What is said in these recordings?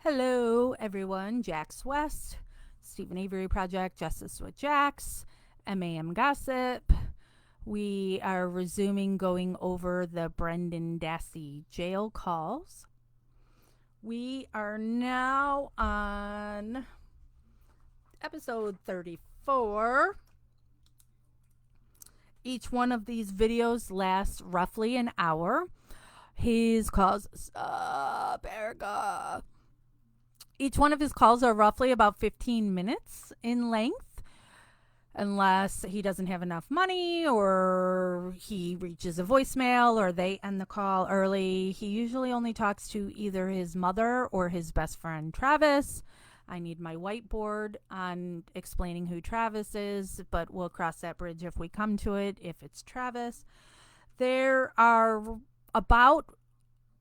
Hello, everyone. Jax West, Stephen Avery Project, Justice with Jax, MAM Gossip. We are resuming going over the Brendan Dassey jail calls. We are now on episode 34. Each one of these videos lasts roughly an hour. His calls, Erica. Each one of his calls are roughly about 15 minutes in length, unless he doesn't have enough money or he reaches a voicemail or they end the call early. He usually only talks to either his mother or his best friend, Travis. I need my whiteboard on explaining who Travis is, but we'll cross that bridge if we come to it, if it's Travis. There are about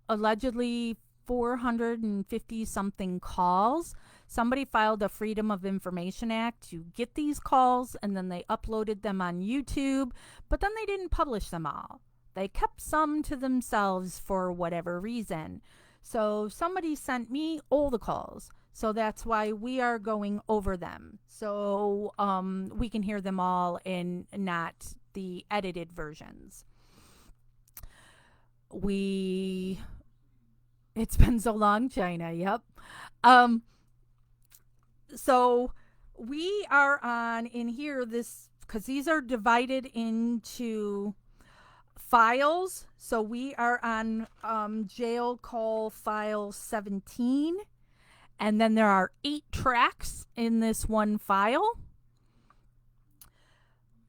allegedly 450 something calls. Somebody filed a Freedom of Information Act to get these calls, and then they uploaded them on YouTube, but then they didn't publish them all. They kept some to themselves for whatever reason. So somebody sent me all the calls. So that's why we are going over them. So we can hear them all and not the edited versions. It's been so long, China. Yep. So we are on in here this because these are divided into files. So we are on jail call file 17, and then there are 8 tracks in this one file.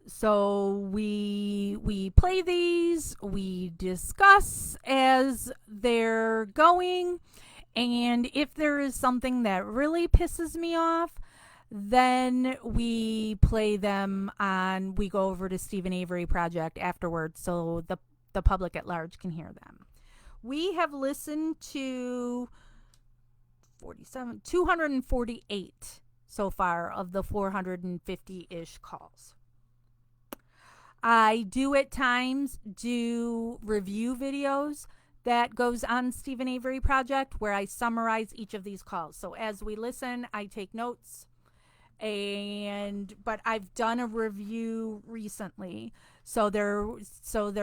So we play these, we discuss as they're going, and if there is something that really pisses me off, then we play them on, we go over to Stephen Avery Project afterwards so the public at large can hear them. We have listened to 248 so far of the 450-ish calls. I do at times do review videos that goes on Stephen Avery Project where I summarize each of these calls. So as we listen, I take notes. But I've done a review recently, so there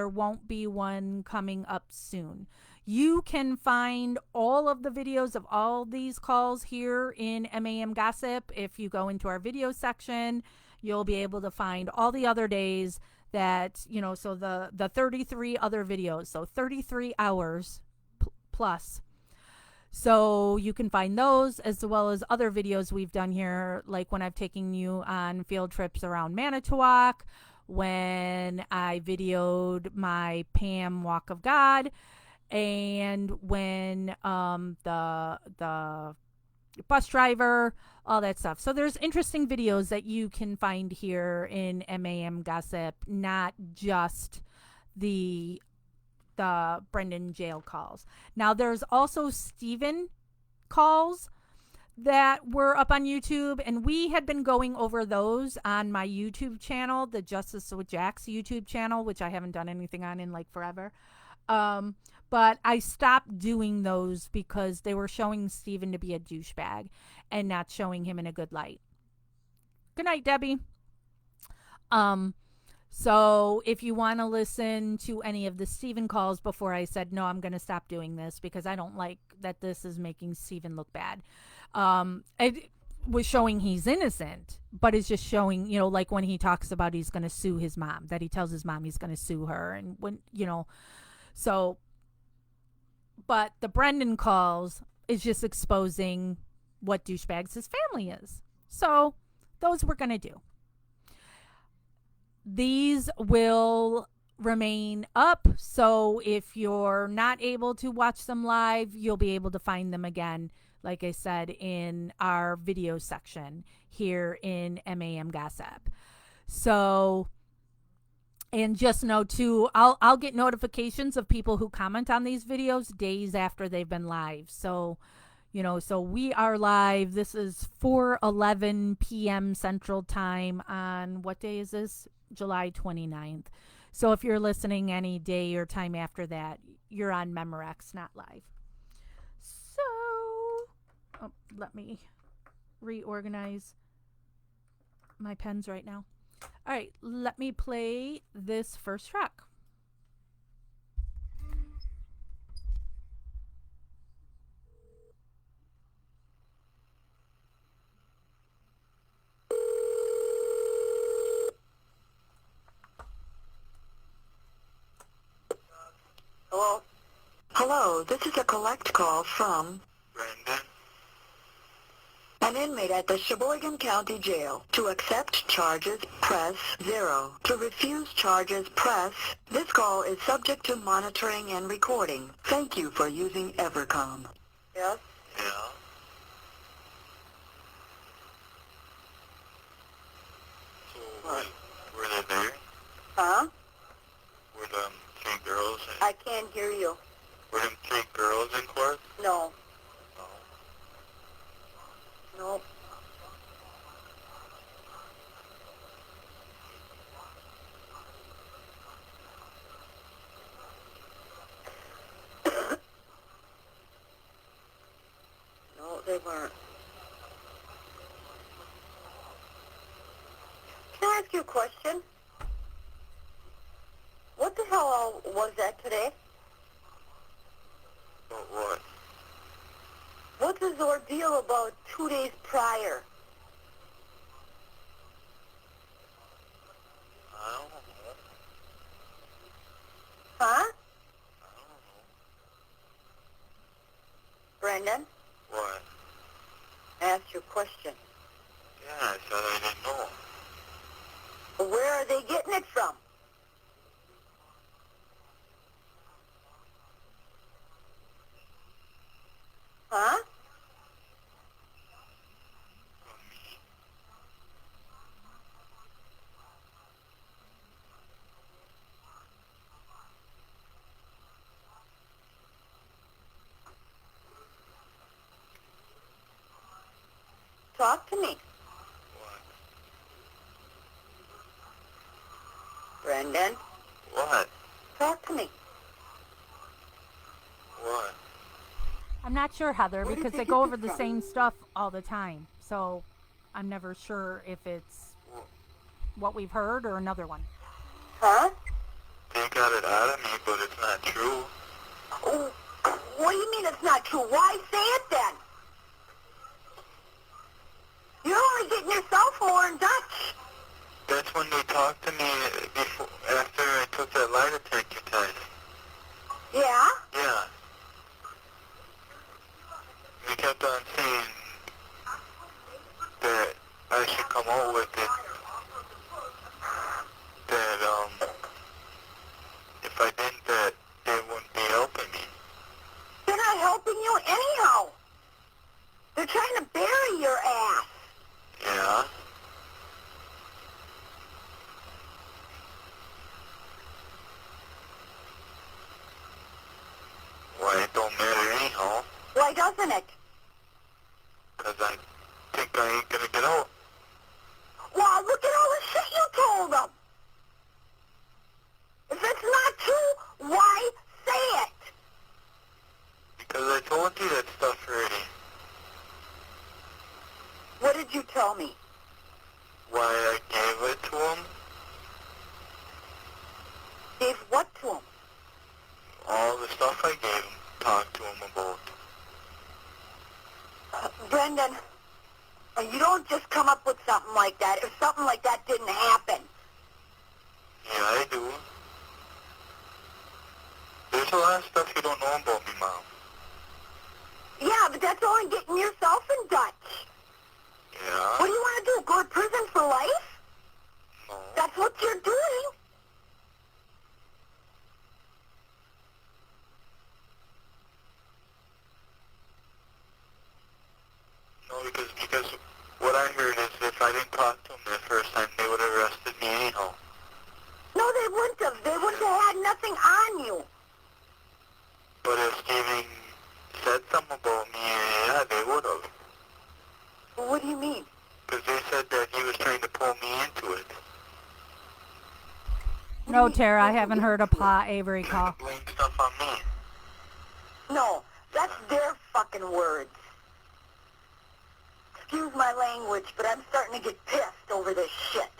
won't be one coming up soon. You can find all of the videos of all these calls here in MAM Gossip. If you go into our video section, you'll be able to find all the other days that, so the 33 other videos, so 33 hours plus. So you can find those as well as other videos we've done here, like when I've taken you on field trips around Manitowoc, when I videoed my Pam Walk of God, and when the bus driver, all that stuff. So there's interesting videos that you can find here in MAM Gossip, not just the Brendan jail calls. Now there's also Stephen calls that were up on YouTube, and we had been going over those on my YouTube channel, the Justice with Jax YouTube channel, which I haven't done anything on in like forever. But I stopped doing those because they were showing Stephen to be a douchebag and not showing him in a good light. Good night, Debbie. So if you want to listen to any of the Stephen calls before I said, no, I'm going to stop doing this because I don't like that this is making Stephen look bad. It was showing he's innocent, but it's just showing, like when he talks about he's going to sue his mom, that he tells his mom he's going to sue her. And when, so, but the Brendan calls is just exposing what douchebags his family is. So those we're going to do. These will remain up. So if you're not able to watch them live, you'll be able to find them again, like I said, in our video section here in MAM Gossip. So, and just know too, I'll get notifications of people who comment on these videos days after they've been live. So, so we are live. This is 4:11 p.m. Central Time on, what day is this? July 29th. So if you're listening any day or time after that, you're on Memorex, not live. So Oh, let me reorganize my pens right now. All right, let me play this first track. Hello? Hello, this is a collect call from Brandon? an inmate at the Sheboygan County Jail. To accept charges, press 0. To refuse charges, press. This call is subject to monitoring and recording. Thank you for using Evercom. Yes? Yeah. So, were they there? Huh? Were them 3 girls in... I can't hear you. Were them 3 girls in court? No. No. No. No, they weren't. Can I ask you a question? What the hell was that today? But what? What's his ordeal about 2 days prior? I don't know. Huh? I don't know. Brendan, What? I asked you a question. Yeah, I said I didn't know. Where are they getting it from? Huh? From me? Talk to me. What? Brendan, What? talk to me. What? I'm not sure, Heather, Where did because they they get go this over the from? same stuff all the time. So I'm never sure if it's what we've heard or another one. Huh? They got it out of me, but it's not true. Oh, what do you mean it's not true? Why say it then? You're only getting yourself more in Dutch. That's when they talked to me before, after I took that lie detector test. Yeah? Yeah. They kept on saying that I should come out with it. That, if I didn't, that they wouldn't be helping me. They're not helping you anyhow. They're trying to bury your ass. Yeah? Well, it don't matter anyhow, Why doesn't it? 'cause I think I ain't gonna get out. Well, look at all the shit you told them. If it's not true, why say it? Because I told you that stuff already. What did you tell me? Why I gave it to him, Gave what to him? all the stuff I gave him, talked to him about. Brendan, you don't just come up with something like that if something like that didn't happen. Yeah, I do. There's a lot of stuff you don't know about me, Mom. Yeah, but that's only getting yourself in Dutch. Yeah? What do you want to do? Go to prison for life? No. That's what you're doing. No, because what I heard is if I didn't talk to him the first time, they would have arrested me anyhow. No, they wouldn't have. They wouldn't have had nothing on you. But if Steven said something about me, yeah, they would have. What do you mean? Because they said that he was trying to pull me into it. No, Tara, I haven't heard a Pa Avery call. Trying to blame stuff on me. No, that's their fucking words. excuse my language, but I'm starting to get pissed over this shit.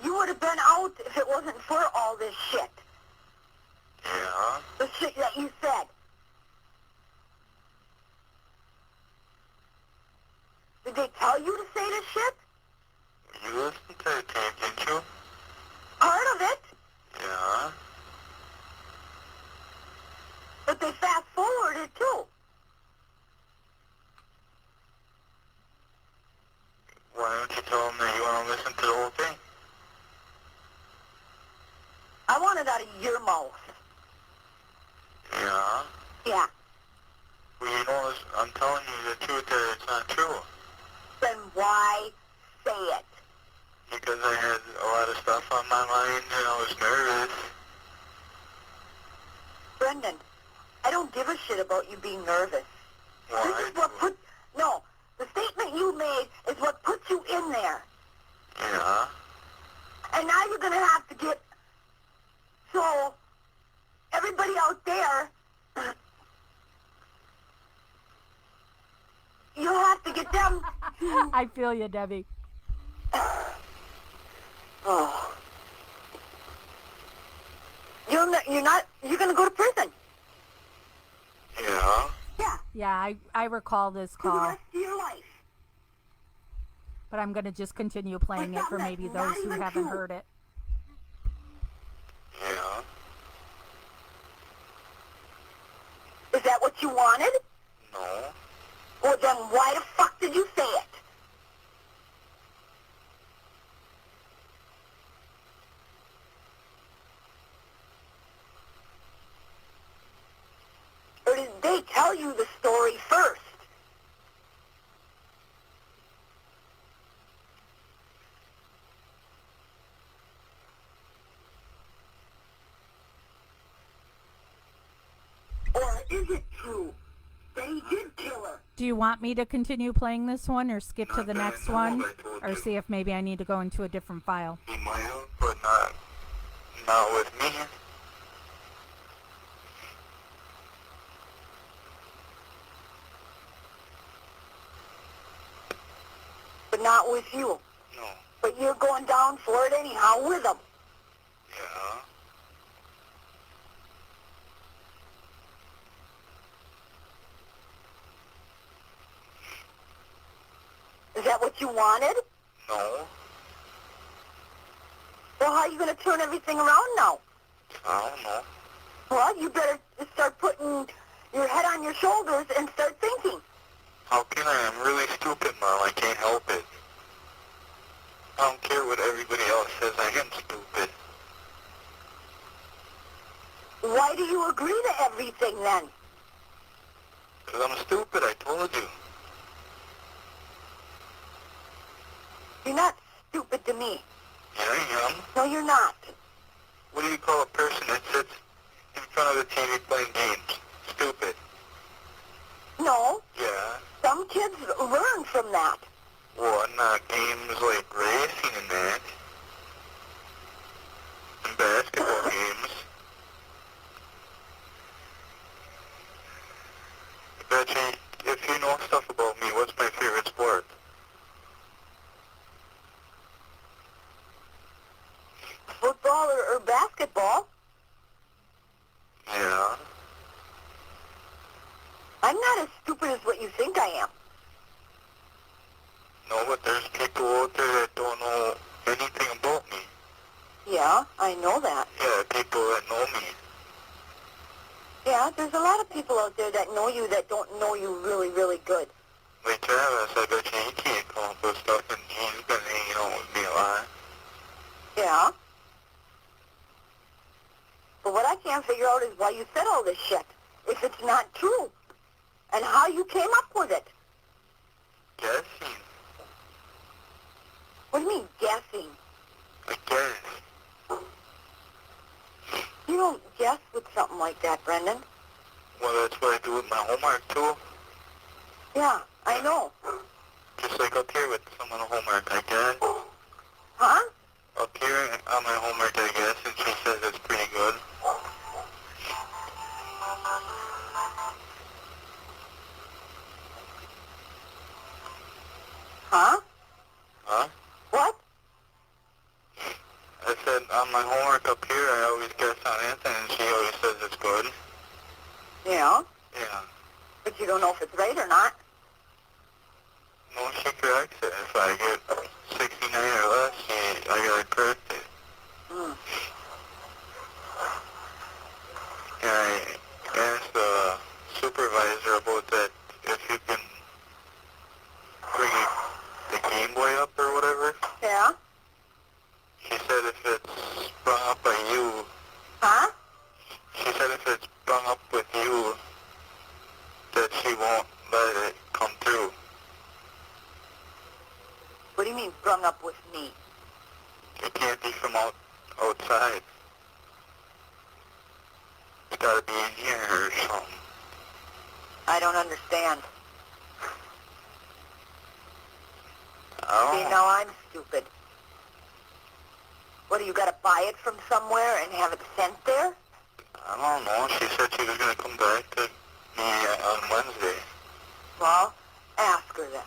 You would have been out if it wasn't for all this shit. Yeah? The shit that you said. Did they tell you to say this shit? You listened to the tape, didn't you? Part of it. Yeah? But they fast forwarded too. Why don't you tell them that you want to listen to the whole thing? I want it out of your mouth. Yeah? Yeah. Well, you know, I'm telling you the truth that it's not true. Then why say it? Because I had a lot of stuff on my mind and I was nervous. Brendan, I don't give a shit about you being nervous. Why? This is what put... No, the statement you made is what puts you in there. Yeah? And now you're going to have to get... So, everybody out there... You'll have to get them... I feel you, Debbie. Oh. You're going to go to prison. Yeah? Yeah, Yeah, I recall this for the call, rest of your life. but I'm going to just continue playing it for maybe those who haven't heard it. Yeah? Is that what you wanted? No? Well, then why the fuck did you say it? Or did they tell you the story first? Or is it true that he did kill her? Do you want me to continue playing this one or skip to Not the that I next know one? of, I told Or you. see if maybe I need to go into a different file? He might have, but not with me. But not with you. No. But you're going down for it anyhow with him. Yeah? Is that what you wanted? No? Well, how are you going to turn everything around now? I don't know. Well, you better start putting your head on your shoulders and start thinking. How can I? I'm really stupid, Mom. I can't help it. I don't care what everybody else says. I am stupid. Why do you agree to everything then? Because I'm stupid, I told you. You're not stupid to me. Yeah, I am. No, you're not. What do you call a person that sits in front of the TV playing games? Stupid. No, Yeah. some kids learn from that. Well, not games like racing and that. And basketball games. Betcha, if you know stuff about me, what's my favorite sport? Football or basketball. Yeah. I'm not as stupid as what you think I am. No, but there's people out there that don't know anything about me. Yeah, I know that. Yeah, people that know me. Yeah, there's a lot of people out there that know you that don't know you really, really good. Like Travis, I bet you he can't come up with stuff and he's been hanging out with me a lot. Yeah. But what I can't figure out is why you said all this shit, if it's not true, and how you came up with it. Guessing. What do you mean, guessing? I guess. You don't guess with something like that, Brendan. Well, that's what I do with my homework, too. Yeah, I know. Just like up here with some of the homework, I guess. Huh? Up here on my homework, I guess, and she says it's pretty good. Huh? Huh? What? I said on my homework up here, I always guess on it, and she always says it's good. Yeah. Yeah. But you don't know if it's right or not. No, she corrects it. If I get 69 or less, I gotta correct it. Hmm. And I asked the supervisor about that, if you can bring the Game Boy up or whatever. Yeah? She said if it's sprung up by you, Huh? she said if it's sprung up with you, that she won't let it come through. What do you mean sprung up with me? It can't be from outside. It's gotta be in here or something. I don't understand. See, Oh, now I'm stupid. What, do you gotta buy it from somewhere and have it sent there? I don't know. She said she was gonna come back to me on Wednesday. Well, ask her then.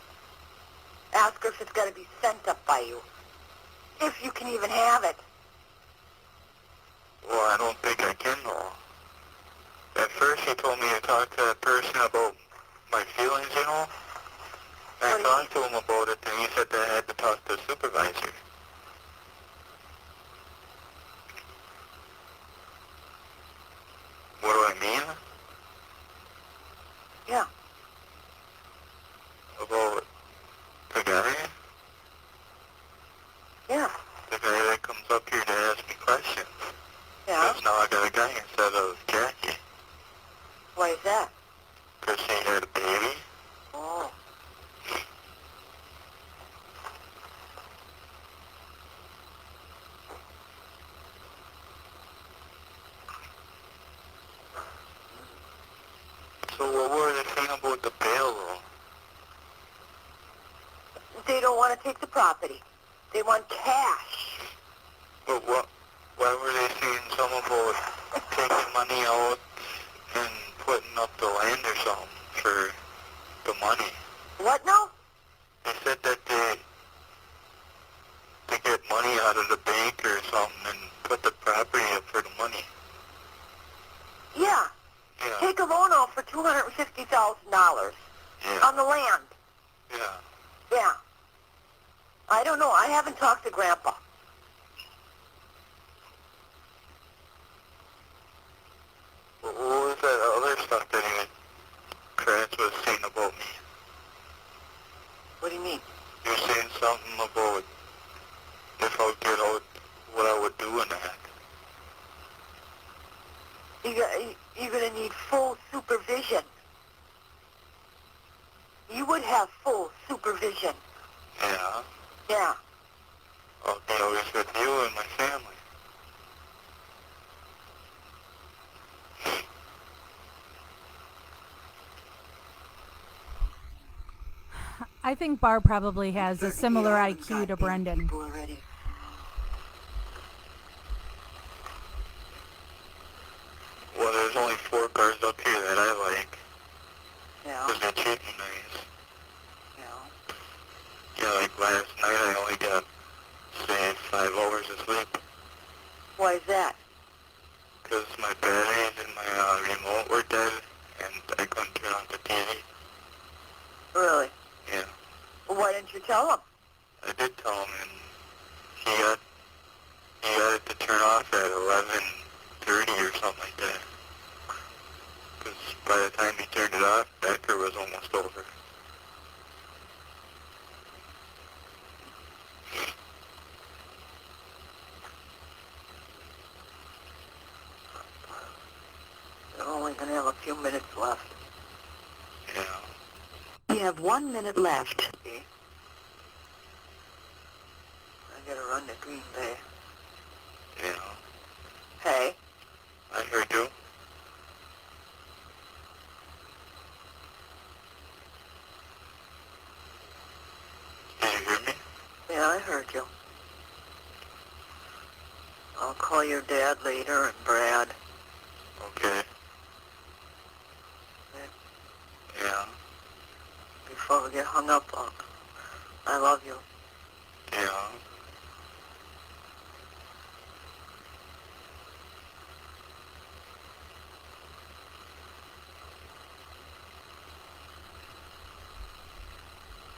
Ask her if it's gotta be sent up by you. If you can even have it. Well, I don't think I can though. At first she told me to talk to that person about my feelings, you know. And I talked to him about it, and he said that I had to talk to the supervisor. What do I mean? Yeah. About the guy? Yeah. The guy that comes up here to ask me questions. Yeah. Because now I got a guy instead of Jackie. Why is that? Because she had a baby. Oh. So what were they saying about the bail though? They don't want to take the property. They want cash. But why were they saying something about taking money out and putting up the land or something for the money? What now? They said that they get money out of the bank or something and put the property up for the money. Yeah. Yeah, Take a loan out for $250,000 yeah, on the land. yeah. Yeah. I don't know. I haven't talked to Grandpa. What was that other stuff that Kratz was saying about me? What do you mean? You were saying something about if I would get out, what I would do in that. You're going to need full supervision. You would have full supervision. Yeah, Yeah. I'll be always with you and my family. I think Barb probably has a similar IQ to Brendan. People already. Well, there's only 4 cars up here that I like, Yeah. because they treat me nice. Yeah. Yeah, like last night I only got, say, 5 hours of sleep, Why is that? because my batteries and my remote were dead, and I couldn't turn on the TV. Really? Yeah, Well, why didn't you tell him? I did tell him, and he got it to turn off at 11:30 or something like that. Because by the time he turned it off, Becker was almost over. You're only going to have a few minutes left. Yeah. You have 1 minute left. See? I got to run to Green Bay. Yeah. Hey? I heard you. heard you. I'll call your dad later and Brad. Okay. Yeah. Before we get hung up, I love you. Yeah.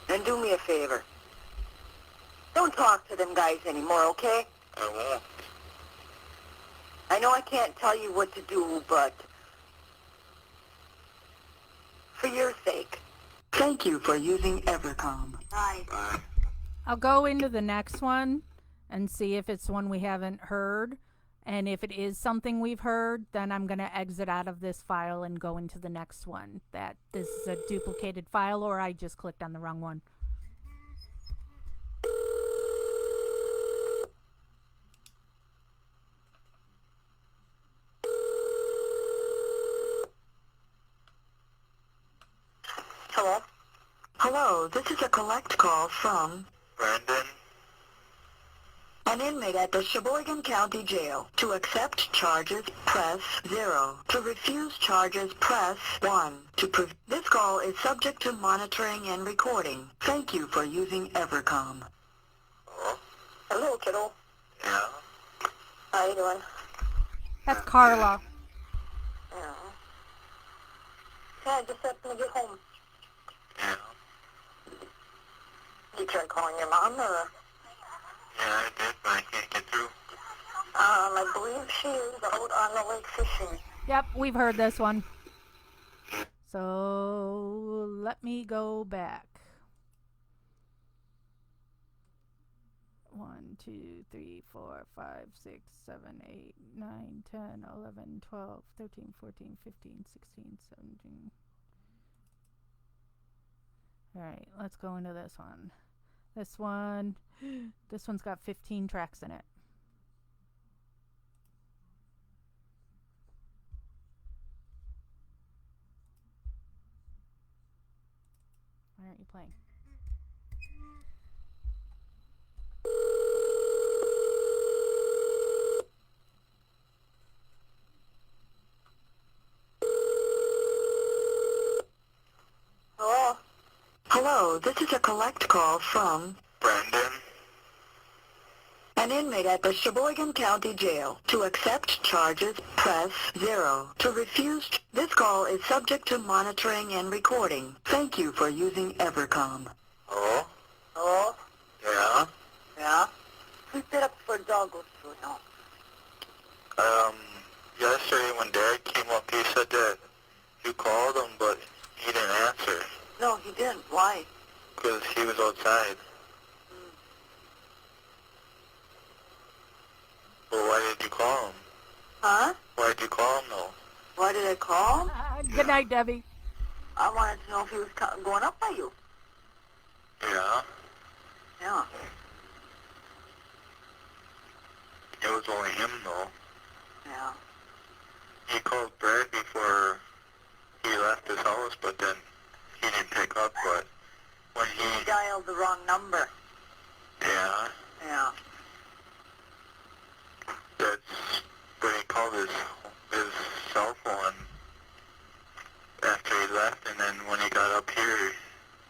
And do me a favor. Don't talk to them guys anymore, okay? I won't. I know I can't tell you what to do, but for your sake. Thank you for using Evercom. Bye. Bye. I'll go into the next one and see if it's one we haven't heard. And if it is something we've heard, then I'm going to exit out of this file and go into the next one. That this is a duplicated file, or I just clicked on the wrong one. Hello? Hello, this is a collect call from Brandon? an inmate at the Sheboygan County Jail. To accept charges, press 0. To refuse charges, press 1. This call is subject to monitoring and recording. Thank you for using Evercom. Hello? Hello, kiddo. Yeah. How you doing? That's Carla. Yeah. Yeah, I just happened to get home. Yeah. You tried calling your mom, or? Yeah, I did, but I can't get through. I believe she is out on the lake fishing. Yep, we've heard this one. So let me go back. 1, 2, 3, 4, 5, 6, 7, 8, 9, 10, 11, 12, 13, 14, 15, 16, 17. Alright, let's go into this one. This one's got 15 tracks in it. Why aren't you playing? Hello? Hello, this is a collect call from Brandon? an inmate at the Sheboygan County Jail. To accept charges, press 0. To refuse, this call is subject to monitoring and recording. Thank you for using Evercom. Hello? Hello? Yeah? Yeah? Who set up for dog goes through now? Yesterday when Dad came up, he said that you called him, but he didn't answer. No, he didn't. Why? Because he was outside. Well, why did you call him? Huh? Why did you call him, though? Why did I call? Good night, Debbie. I wanted to know if he was going up by you. Yeah? Yeah. It was only him, though. Yeah. He called Brad before he left his house, but then he didn't pick up, but when He dialed the wrong number. yeah, Yeah. that's when he called his cell phone after he left, and then when he got up here,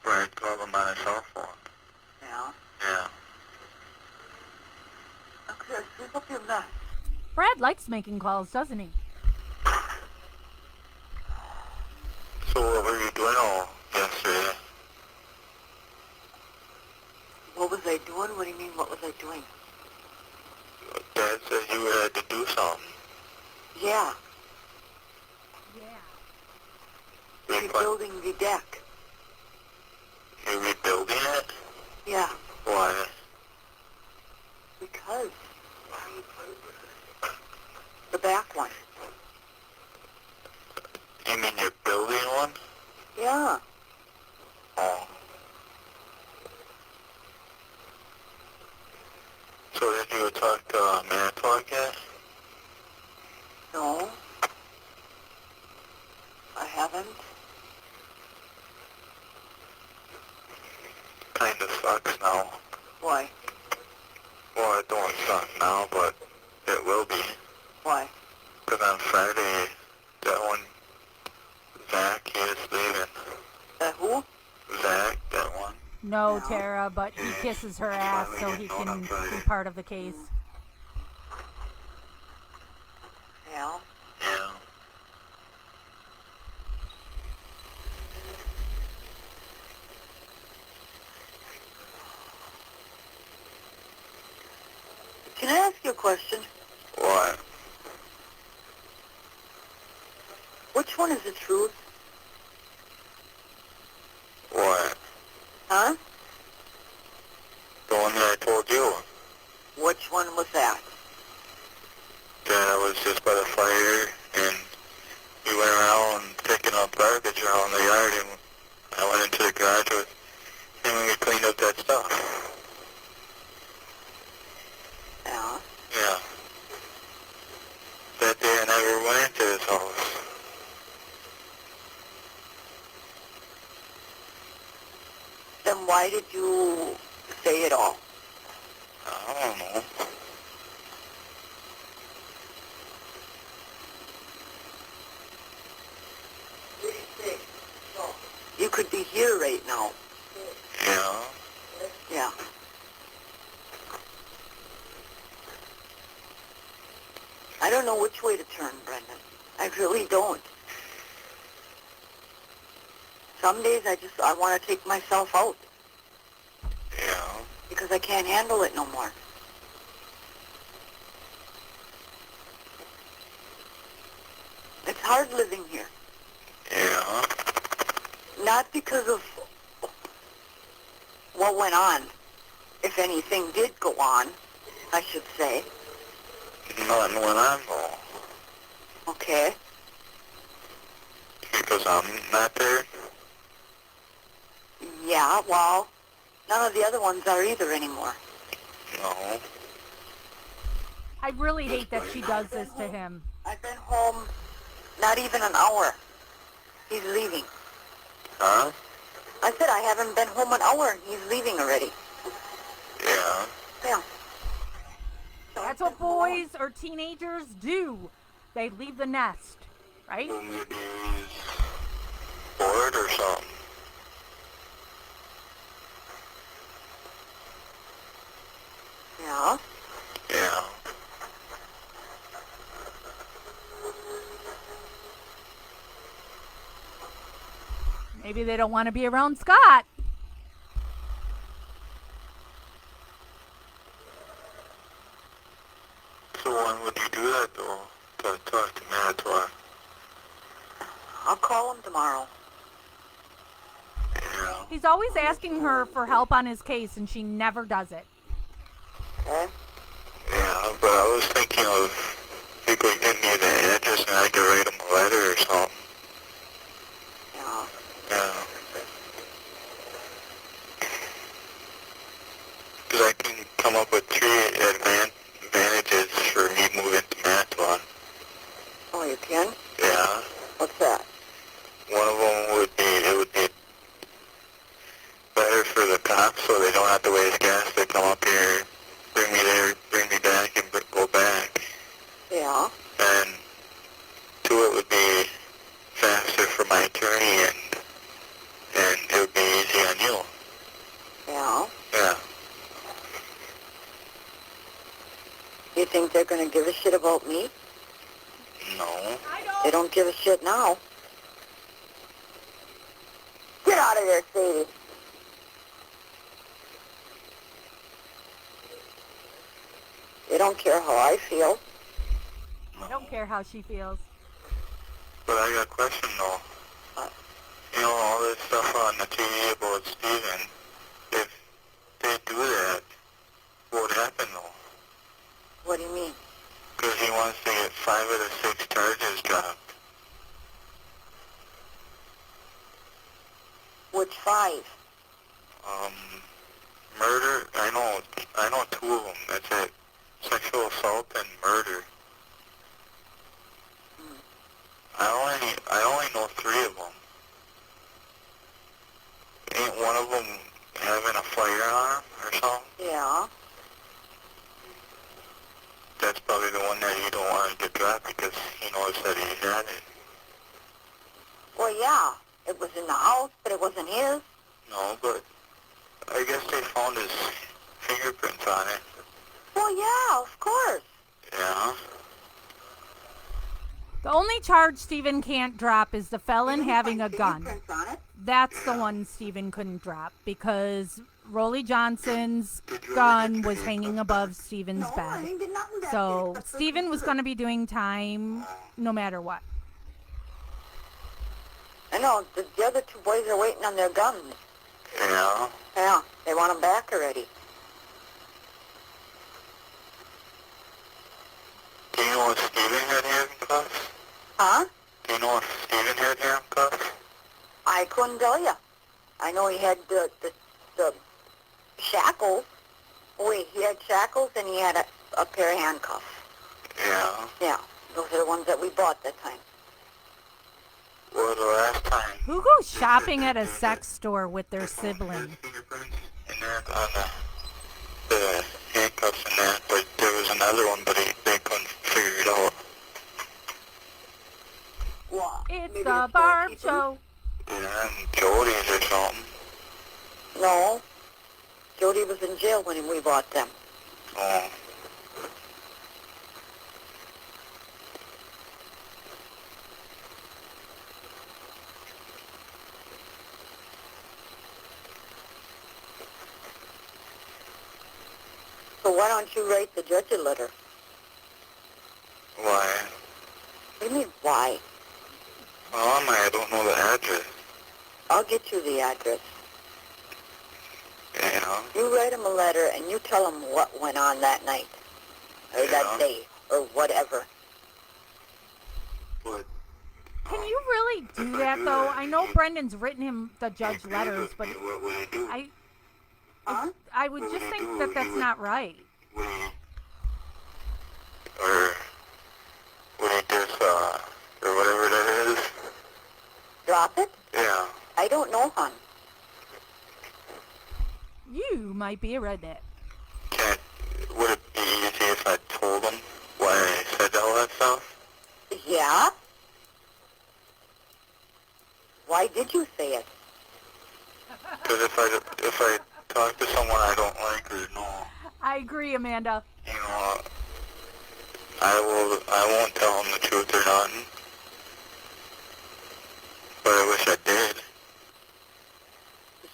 Brad called him on his cell phone. Yeah. Yeah. Okay, sweep up your mess. Brad likes making calls, doesn't he? So what were you doing all yesterday? What was I doing? What do you mean, what was I doing? Dad said you had to do something. Yeah. Yeah. Rebuilding the deck. You're rebuilding it? Yeah. Why? Because. The back one. You mean you're building one? Yeah. Oh. So did you talk to Manitowoc yet? No. I haven't. Kinda sucks now. Why? know, Yeah. Tara, but he kisses her ass so he can be part of the case. Yeah. Yeah. Can I ask you a question? What? Which one is the truth? What? Huh? The one that I told you. Which one was that? That I was just by the fire, and we went around picking up garbage around the yard, and I went into the garage with him and we cleaned up that stuff. Yeah. Yeah. That day I never went into his house. Then why did you say it all? I don't know. You could be here right now. Yeah. Yeah. I don't know which way to turn, Brendan. I really don't. Some days I want to take myself out Yeah. because I can't handle it no more. It's hard living here. Yeah. Not because of what went on. If anything did go on, I should say. Nothing went on though. Okay. Because I'm not there. Yeah, well, none of the other ones are either anymore. No. I really hate that she does this to him. I've been home not even an hour. He's leaving. Huh? I said I haven't been home an hour and he's leaving already. Yeah. Yeah. That's what boys or teenagers do. They leave the nest, right? Well, maybe he's bored or something. Yeah. Yeah. Maybe they don't want to be around Scott. So when would you do that though? To talk to Matt or? I'll call him tomorrow. Yeah. He's always asking her for help on his case, and she never does it. Okay? Yeah, but I was thinking of you could give me the address and I could write him a letter or something. Yeah. Yeah. Because I can come up with 3 advantages for me moving to Manitowoc. Oh, you can? Yeah. What's that? One of them would be, it would be better for the cops so they don't have to waste gas to come up here, bring me there, bring me back, and go back. Yeah. And 2, it would be faster for my attorney and it would be easy on you. Yeah. Yeah. You think they're going to give a shit about me? No. They don't give a shit now. Get out of there, Sadie. They don't care how I feel. I don't care how she feels. But I got a question though. You know, all this stuff on the TV about Steven, if they do that, what would happen though? What do you mean? Because he wants to get 5 of the 6 charges dropped. Which 5? Murder, I know 2 of them. That's it. Sexual assault and murder. I only know 3 of them. Ain't one of them having a firearm or something? Yeah. That's probably the one that you don't want to get dropped because he knows that he had it. Well, yeah. It was in the house, but it wasn't his. No, but I guess they found his fingerprints on it. Well, yeah, of course. Yeah. The only charge Stephen can't drop is the felon Didn't we having find a gun. fingerprints on it? That's the one Stephen couldn't drop because Rolly Johnson's gun was hanging above Stephen's No, I bed. didn't get nothing back So there except for Stephen was the going to be doing time no matter what. I know, the other two boys are waiting on their guns. Yeah. Yeah, they want them back already. Do you know if Steven had handcuffs? Huh? Do you know if Steven had handcuffs? I couldn't tell you. I know he had the shackles. Wait, he had shackles and he had a pair of handcuffs. Yeah. Yeah, those are the ones that we bought that time. Well, the last time... Who goes shopping at a sex store with their sibling? Fingerprints in there on the handcuffs and that, but there was another one, but they couldn't figure it out. What? It's Maybe the the Barb storekeeper? Show. Yeah, and Jody's or something. No. Jody was in jail when we bought them. Oh. So why don't you write the judge a letter? Why? What do you mean, why? Well, I don't know the address. I'll get you the address. You know? You write him a letter and you tell him what went on that night. Or that Yeah. day. Or whatever. But... Can you really do that, though? I know Brendan's written him the judge letters, but What would I do? Huh? I would just think that that's not right. Would he... Or... Would he just, or whatever that is? Drop it? Yeah. I don't know, hon. You might be a redneck. Can't... Would it be easy if I told him why I said all that stuff? Yeah? Why did you say it? Because if I talk to someone I don't like or know, I agree, Amanda. you know, I won't tell them the truth or nothing. But I wish I did.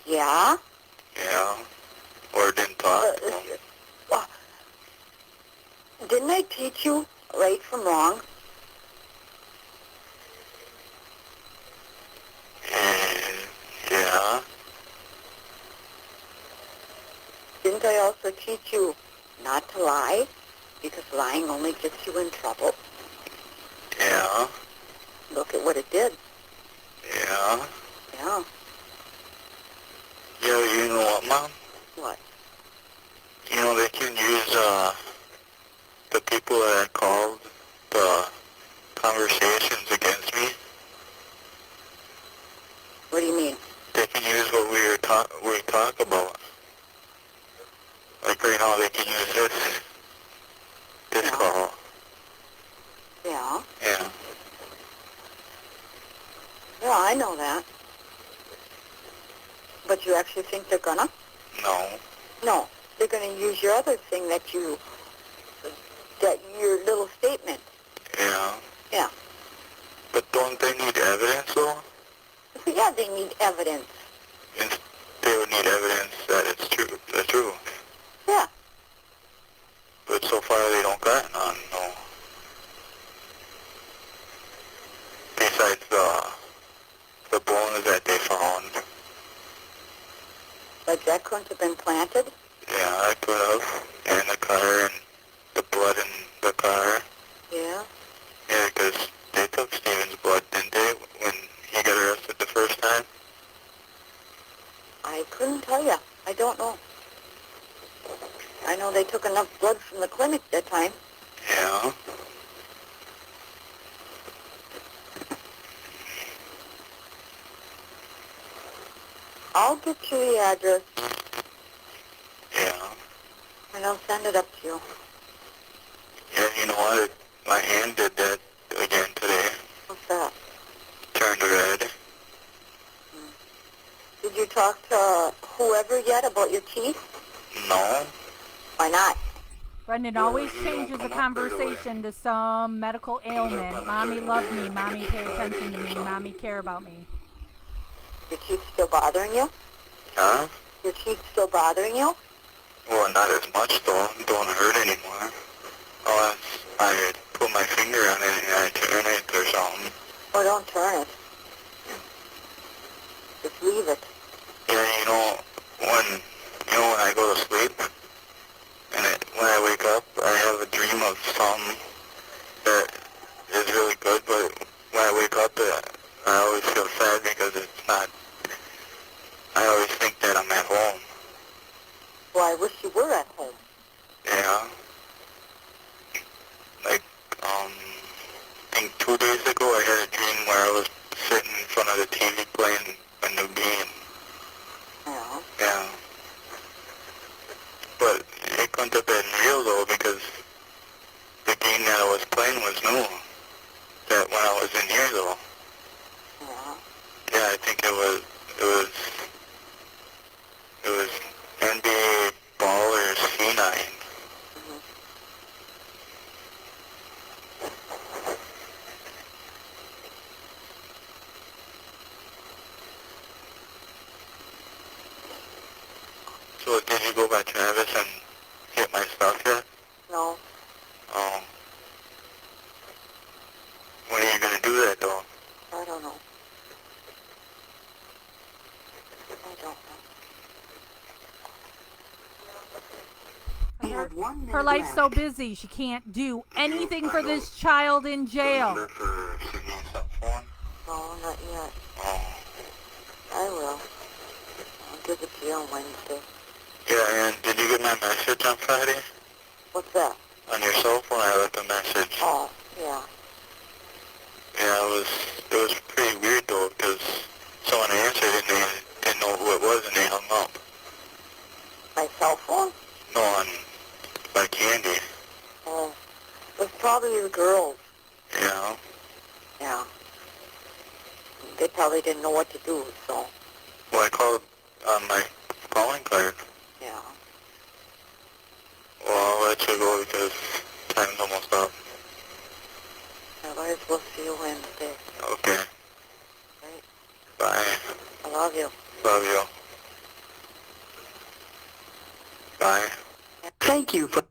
Yeah? Yeah. Or didn't talk to them. Uh, didn't I teach you right from wrong? Yeah. Didn't I also teach you not to lie? Because lying only gets you in trouble. Yeah. Look at what it did. Yeah. Yeah. Yeah, you know what, Mom? What? You know, they can use, the people that called the conversations against me. What do you mean? They can use what we talk about. Like right now, they can use this Yeah. call. Yeah. Yeah. Yeah, I know that. But you actually think they're gonna? No. No. They're gonna use your other thing that your little statement. Yeah. Yeah. But don't they need evidence, though? Yeah, they need evidence. And they would need evidence that it's true. That's true. Yeah. But so far, they don't got none, no. Besides the bones that they found. But that couldn't have been planted? Yeah, I could have. And the car and the blood in the car. Yeah. Yeah, because they took Steven's blood, didn't they, when he got arrested the first time? I couldn't tell you. I don't know. I know they took enough blood from the clinic that time. Yeah. I'll get you the address Yeah. and I'll send it up to you. Yeah, you know what? My hand did that again today. What's that? Turned red. Did you talk to whoever yet about your teeth? No. Why not? Brendan always changes the conversation to some medical ailment. Mommy loved me. Mommy pay attention to me. Mommy care about me. Your teeth still bothering you? Huh? Your teeth still bothering you? Well, not as much though. It don't hurt anymore. Unless I put my finger on it and I turn it or something. Oh, don't turn it. Just leave it. Yeah, when I go to sleep, and when I wake up, I have a dream of something that is really good, but when I wake up, I always feel sad because it's not, I always think that I'm at home. Well, I wish you were at home. Yeah. Like, I think 2 days ago I had a dream where I was sitting in front of the TV playing a new game. Yeah. Yeah. But it couldn't have been real though because the game that I was playing was new. That when I was in here though. Yeah. Yeah, I think it was NBA Ballers C9. Mm-hmm. So did you go by Travis and get my stuff yet? No. Oh. When are you gonna do that though? I don't know. I don't know. Her life's so busy, she can't do anything for this child in jail. For singing stuff for him? No, not yet. Oh. I will. I'll give it to you on Wednesday. Yeah, and did you get my message on Friday? What's that? On your cell phone I left a message. Oh, yeah. Yeah, it was pretty weird though, because someone answered and they didn't know who it was and they hung up. My cell phone? No, on by Candy. Oh. It was probably the girls. Yeah. Yeah. They probably didn't know what to do, so. Well, I called on my calling card. Yeah. Well, I'll let you go because time's almost up. Otherwise, we'll see you Wednesday. Okay. Right? Bye. I love you. Love you. Bye. Thank you for...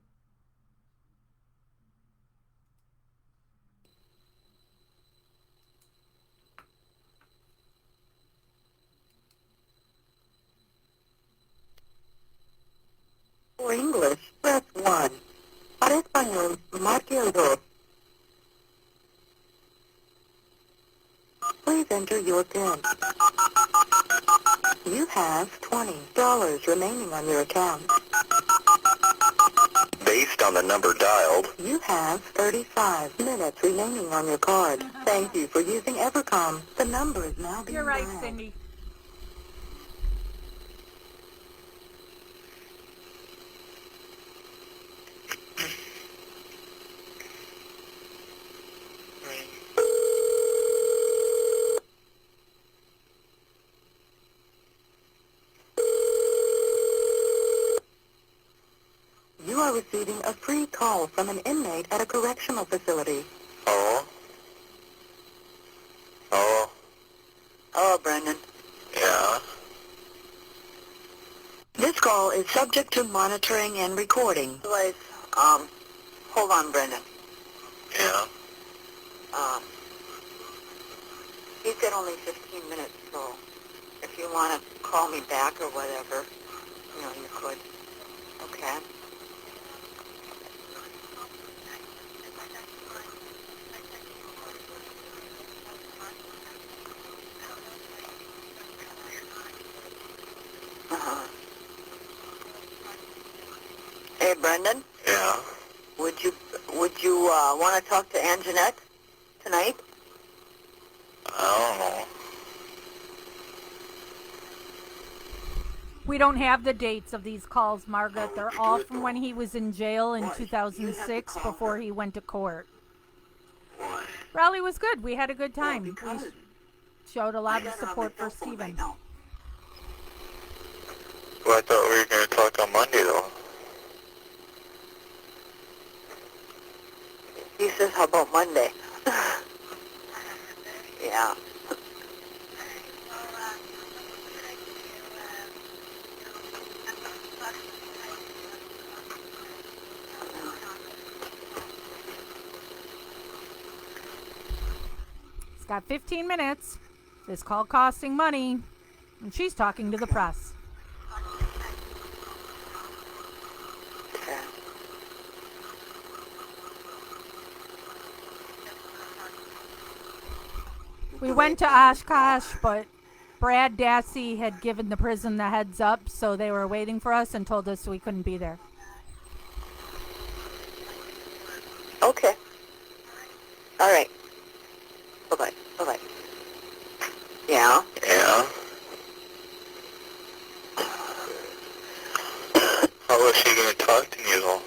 For English, press 1. Para español, marque el 2. Please enter your PIN. You have $20 remaining on your account. Based on the number dialed, You have 35 minutes remaining on your card. Thank you for using Evercom. The number is now being You're right, dialed. Cindy. You are receiving a free call from an inmate at a correctional facility. Oh? Oh? Hello, Brendan. Yeah? This call is subject to monitoring and recording. Otherwise, hold on, Brendan. Yeah? He's got only 15 minutes, so if you want to call me back or whatever, you could. Okay. Uh-huh. Hey, Brendan, Yeah? would you want to talk to Anjanette tonight? I don't know. We don't have the dates of these calls, Margaret. They're all from when he was in jail in 2006 before he went to court. Raleigh was good. We had a good time. We showed a lot of support for Stephen. Well, I thought we were going to talk on Monday, though. He says, how about Monday? Yeah. It's got 15 minutes. This call costing money. And she's talking to the press. Okay. We went to Oshkosh, but Brad Dassey had given the prison the heads up, so they were waiting for us and told us we couldn't be there. Okay. All right. Bye-bye. Bye-bye. Yeah. Yeah? How was she going to talk to me, though?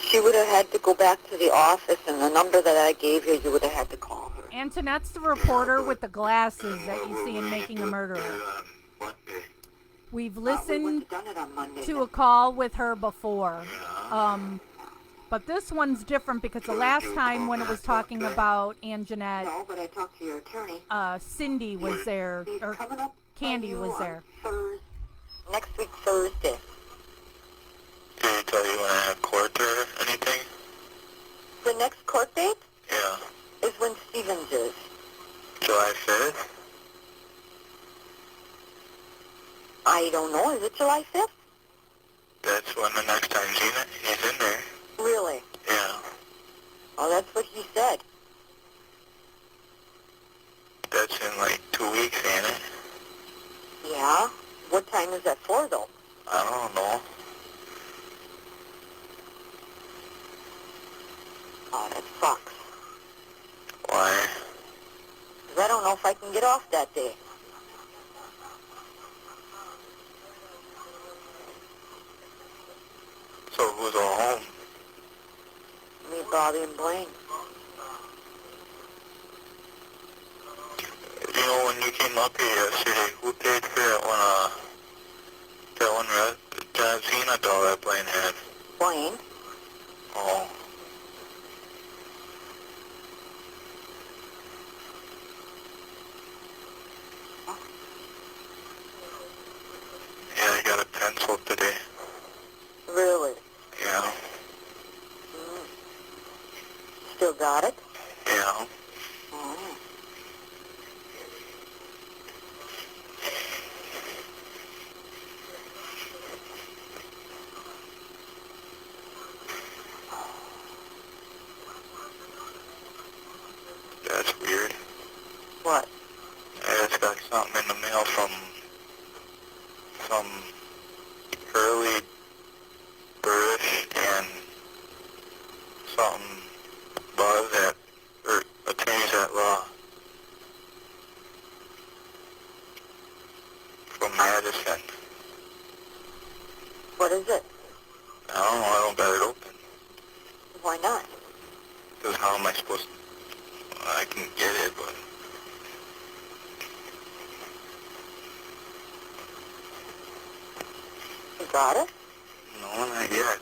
She would have had to go back to the office, and the number that I gave you, you would have had to call her. Antoinette's the reporter with the glasses that you see in Making a Murderer. We've listened to a call with her before. But this one's different because the last time when it was talking about Anjanette, No, but I talked to your attorney. Cindy was there, He's or coming up Candy on you was on there. Next week, Thursday. Did he tell you when I have court or anything? The next court date Yeah. is when Stevens is. July 5th? I don't know. Is it July 5th? That's when the next time he's in there. Really? Yeah. Oh, that's what he said. That's in like 2 weeks, ain't it? Yeah? What time is that for, though? I don't know. Oh, that sucks. Why? 'Cause I don't know if I can get off that day. So who's all home? Me, Bobby, and Blaine. You know, when you came up here yesterday, who paid for that one John Cena doll that Blaine had? Blaine? Oh. Yeah, I got a pencil today. Really? Yeah. Mm. Still got it? Yeah. Oh. That's weird. What? I just got something in the mail from some early British and something Buzz at, or attorneys at law from Madison. What is it? I don't know, I don't got it open. Why not? Because how am I supposed to, I can get it, but You got it? no, not yet.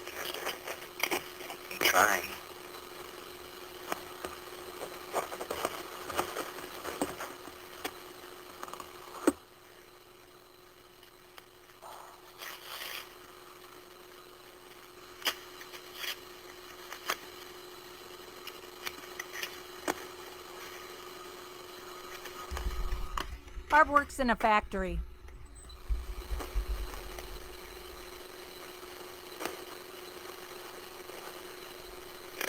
I'm trying. Barb works in a factory.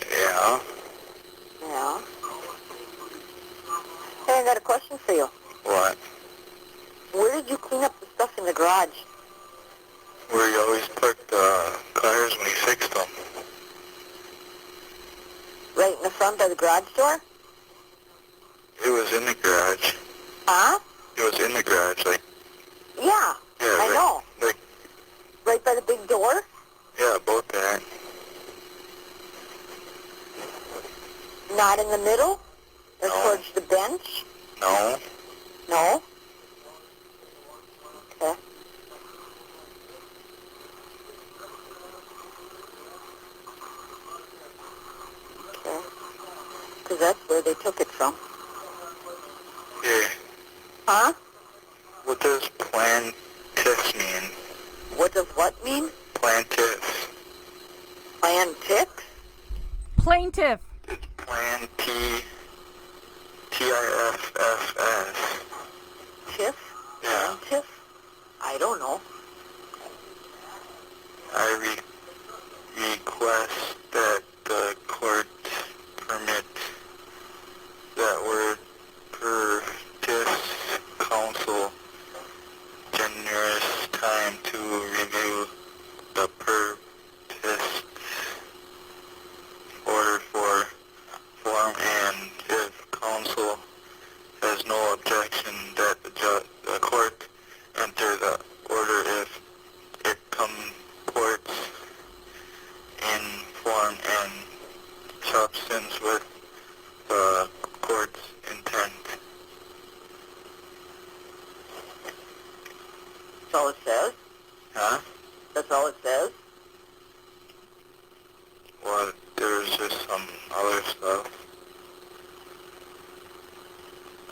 Yeah? Yeah. Hey, I got a question for you. What? Where did you clean up the stuff in the garage? Where you always parked the cars when you fixed them. Right in the front by the garage door? It was in the garage. Huh? It was in the garage, like, Yeah, yeah, I right, know. like, Right by the big door? yeah, both that. Not in the middle? Or No. towards the bench? No. No? Okay. Huh? What does plaintiffs mean? What does what mean? Plaintiffs. Plaintiffs? Plaintiff. It's T-I-F-F-S. Tiff? Yeah. Plaintiff? I don't know. I request that the court permit that word per counsel generous time to review the purchase order for form, and if counsel has no objection that the court enter the order if it comports in form and substance with the court's intent. That's all it says? Huh? That's all it says? Well, there's just some other stuff.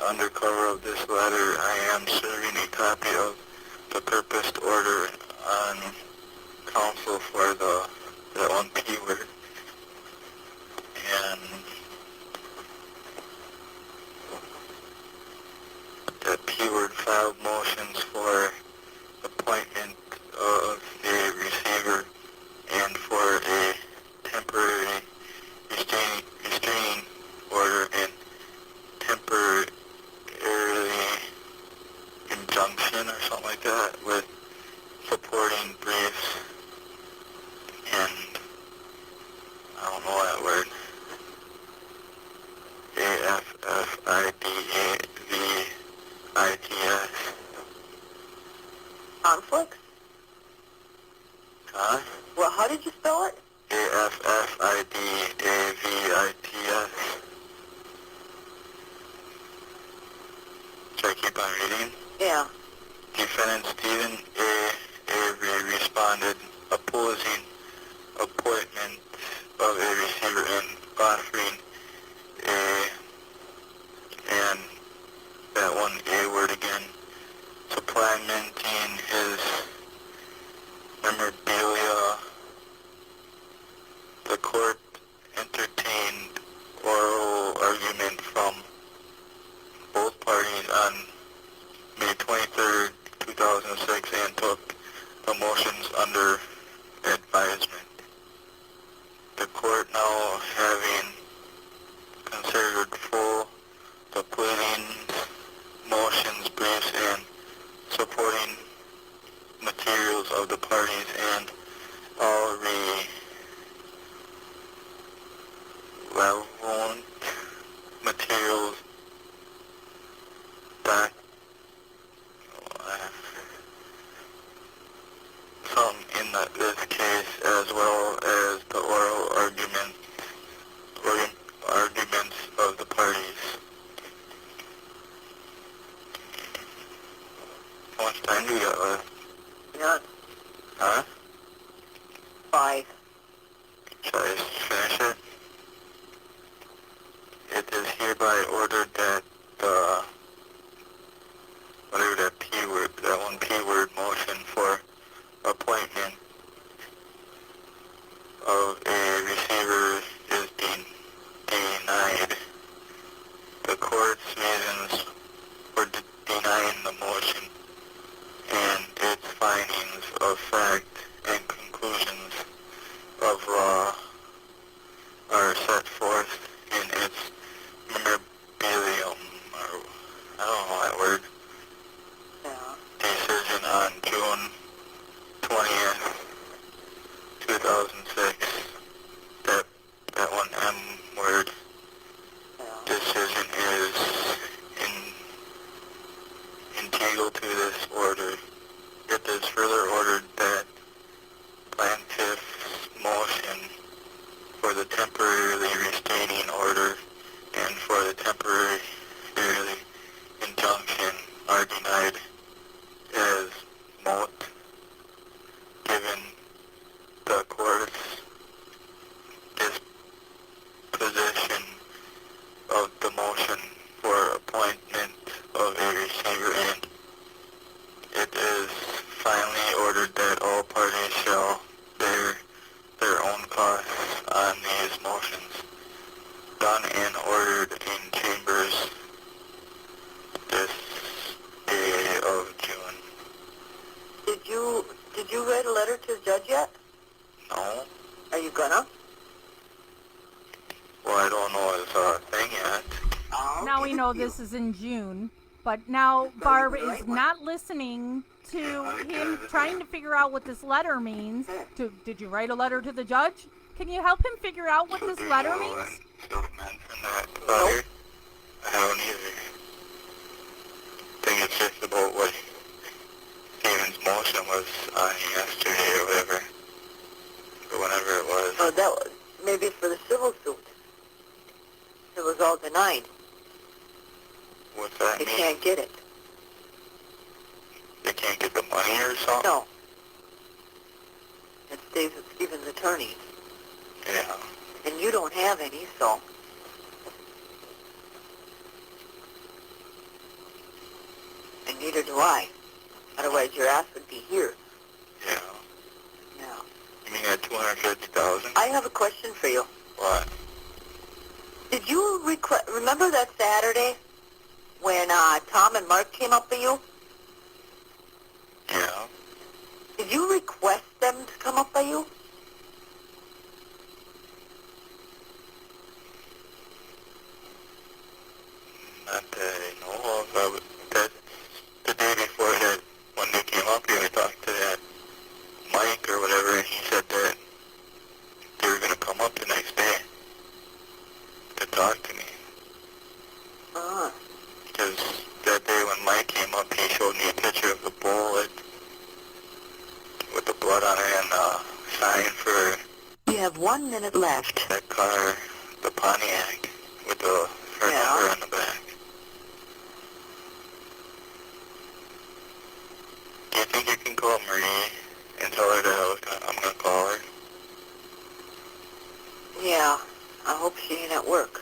Under cover of this letter, I am serving a copy of the purposed order on counsel for that one P word. And that P word filed motions for appointment of a receiver and for a temporary restraining order and temporary injunction or something like that with supporting briefs and I don't know that word. AFFIDAVITS. Conflicts? Huh? Well, how did you spell it? AFFIDAVITS. Should I keep on reading? Yeah. Defendant Stephen A. Avery responded opposing appointment of a receiver and offering and that one A word again, supplementing his memorabilia. The court entertained oral argument from both parties on May 23rd, 2006 and took the motions under advisement. The court now having considered full the pleadings, motions, briefs, and supporting materials of the parties and all relevant materials that some in this case as well as the oral arguments of the parties. How much time do we got left? None. Huh? 5. Should I just finish it? It is hereby ordered that the whatever that P word, that one P word motion for appointment of a receiver is denied. The court's reasons for denying the motion and its findings of fact and conclusions of law are set forth in its memorabilium, or I don't know that word, Yeah. decision on June 20th, 2006. That one M word Yeah. decision is integral to this order. It is further ordered that plaintiff's motion for the temporarily restraining order and for the temporary injunction are denied as moot, given the court's disposition of the motion for appointment of a receiver though this is in June. But now Barb is not listening to him trying to figure out what this letter means. Did you write a letter to the judge? Can you help him figure out what this letter means? Don't mention that. I don't either. I think it's just about what Steven's motion was on yesterday or whatever. Or whenever it was. Oh, that was maybe for the civil suit. It was all denied. What's that They mean? can't get it. They can't get the money or something? No. It stays with Stephen's attorneys. Yeah. And you don't have any, so... And neither do I. Otherwise your ass would be here. Yeah. Yeah. You mean that 250,000? I have a question for you. What? Did you remember that Saturday when Tom and Mark came up to you? Yeah. Did you request them to come up by you? Not that I know of. That the day before that, when they came up here, I talked to that Mike or whatever, and he said that they were going to come up the next day to talk to me. Uh-huh. Because that day when Mike came up, he showed me a picture of the bullet with the blood on it and a sign for You have 1 minute left. that car, the Pontiac, with the her number on the back. Do you think you can call Marie and tell her that I'm gonna call her? Yeah. I hope she ain't at work.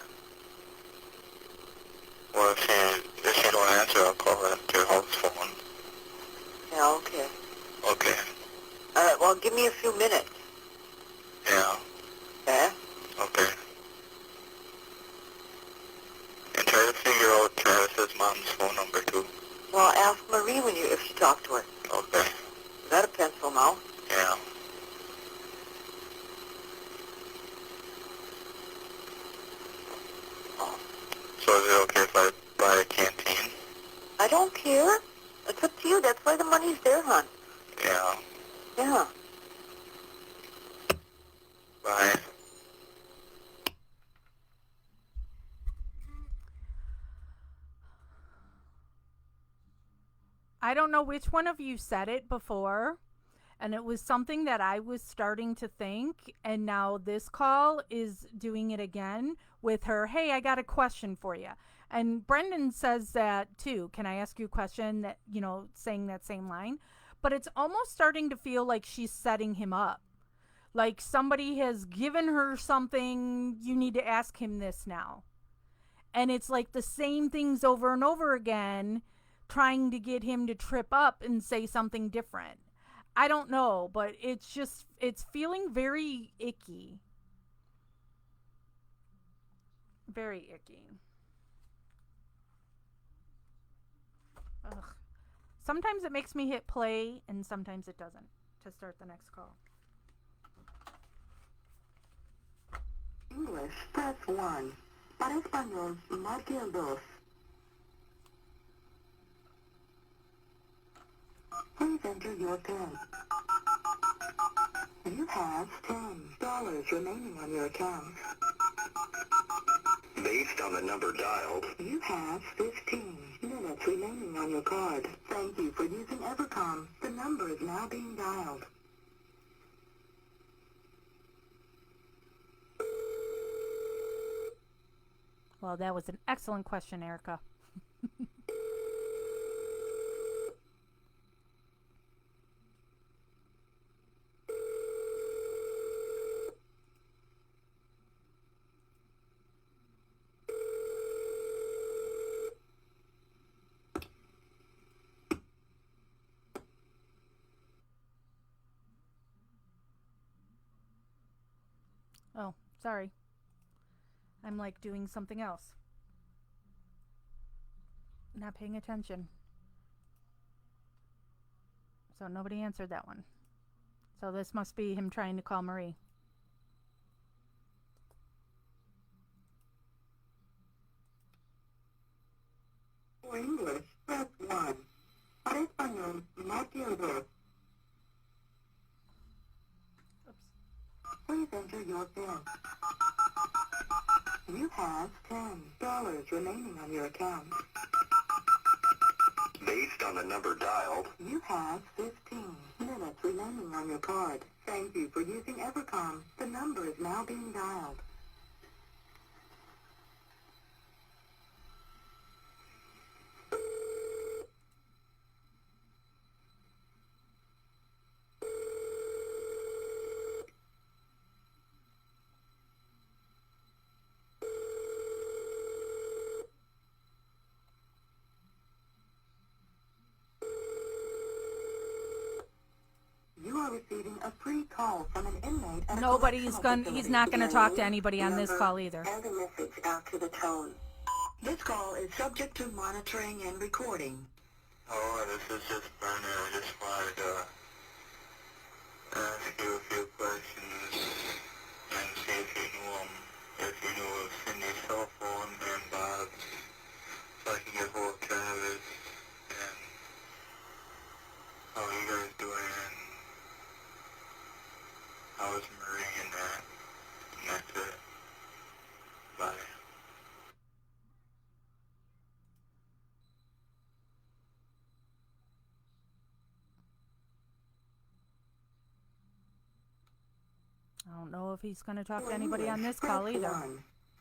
Well, if she don't answer, I'll call her at your house phone. Yeah, okay. Okay. All right, well, give me a few minutes. Yeah. Okay? Okay. And try to figure out Travis's mom's phone number too. Well, ask Marie if you talk to her. Okay. You got a pencil now? Yeah. So is it okay if I buy a canteen? I don't care. It's up to you. That's why the money's there, hon. Yeah. Yeah. Bye. I don't know which one of you said it before, and it was something that I was starting to think, and now this call is doing it again with her, hey, I got a question for you. And Brendan says that too. Can I ask you a question? That, you know, saying that same line. But it's almost starting to feel like she's setting him up. Like somebody has given her something, you need to ask him this now. And it's like the same things over and over again, trying to get him to trip up and say something different. I don't know, but it's just, it's feeling very icky. Very icky. Ugh. Sometimes it makes me hit play and sometimes it doesn't to start the next call. English, press 1. Para español, marque el 2. Please enter your PIN. You have $10 remaining on your account. Based on the number dialed, You have 15 minutes remaining on your card. Thank you for using Evercom. The number is now being dialed. Well, that was an excellent question, Erica. Oh, sorry. I'm like doing something else. Not paying attention. So nobody answered that one. So this must be him trying to call Marie. your PIN. You have $10 remaining on your account. Based on the number dialed, You have 15 minutes remaining on your card. Thank you for using Evercom. The number is now being dialed. You are receiving a free call from an inmate at He's not gonna talk to anybody on this call either. And a message out to the tone. This call is subject to monitoring and recording. oh, this is just Brendan. I just wanted to ask you a few questions and see if you knew if you knew of Cindy's cell phone and Bob's, so I can get hold of Travis and how you guys doing and how is Marie and that. And that's it. Bye. I don't know if he's going to talk to anybody on this call either.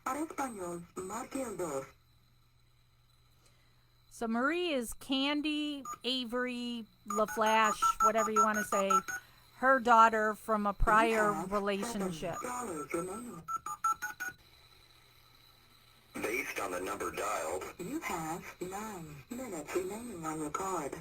Para español, marque el dos. So Marie is Candy Avery LaFlash, whatever you want to say, her daughter from a prior relationship. $7 remaining. Based on the number dialed, You have 9 minutes remaining on your card.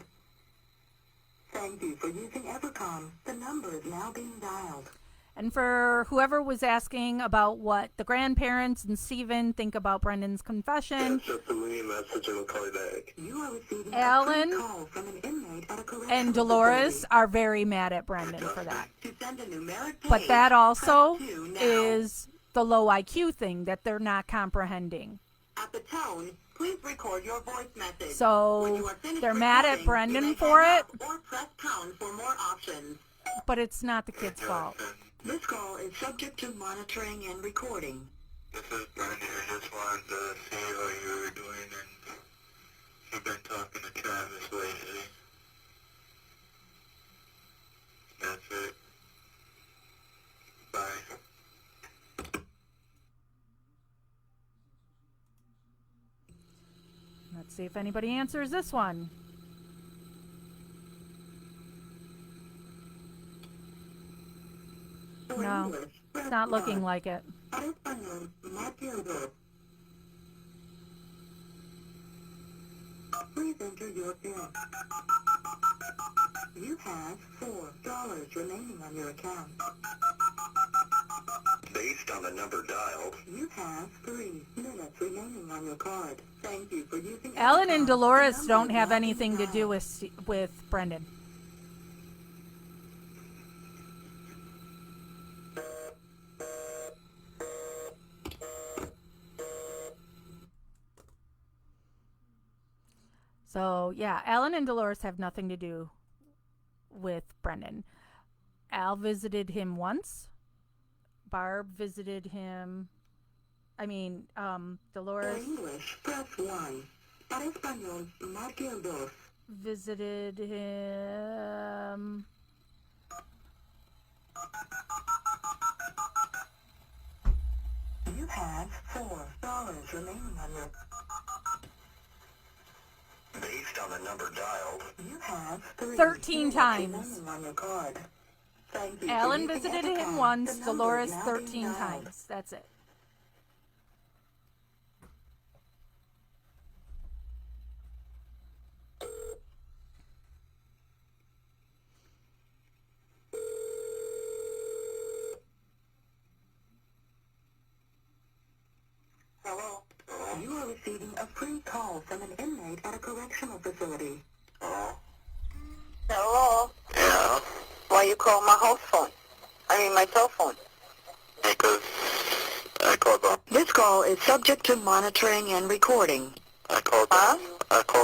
Thank you for using Evercom. The number is now being dialed. And for whoever was asking about what the grandparents and Steven think about Brendan's confession, just a leave message and we'll call you back. You are receiving Alan a free call from an inmate at a correctional and Dolores facility. are very mad at Brendan for that. To send a numeric But page, that also press 2 now. is the low IQ thing that they're not comprehending. At the tone, please record your voice message. So, When you are finished they're mad at recording, Brendan you may for hang it. up or press pound for more options. But it's not the kid's fault. This call is subject to monitoring and recording. This is Brendan. I just wanted to see how you were doing and you've been talking to Travis lately. That's it. Bye. Let's see if anybody answers this one. For No, English, press It's not looking 1. like it. Para español, marque el dos. Please enter your PIN. You have $4 remaining on your account. Based on the number dialed, You have 3 minutes remaining on your card. Thank you for using Ellen and Evercom. Dolores The don't number have is now anything to being do dialed. with Brendan. So, yeah, Alan and Dolores have nothing to do with Brendan. Al visited him once. Barb visited him. For Dolores English, press 1. Para español, marque el dos. visited him. You have $4 remaining on your... based on the number dialed, You have 13 minutes times. remaining on your card. Thank you for Alan using visited Evercom. him once, The number is Dolores now being 13 dialed. times. That's it. Hello? You are receiving a free call from an inmate at a correctional facility. oh, Hello? yeah, Why you call my house phone? My cell phone. because I called This call is subject to monitoring and recording. I called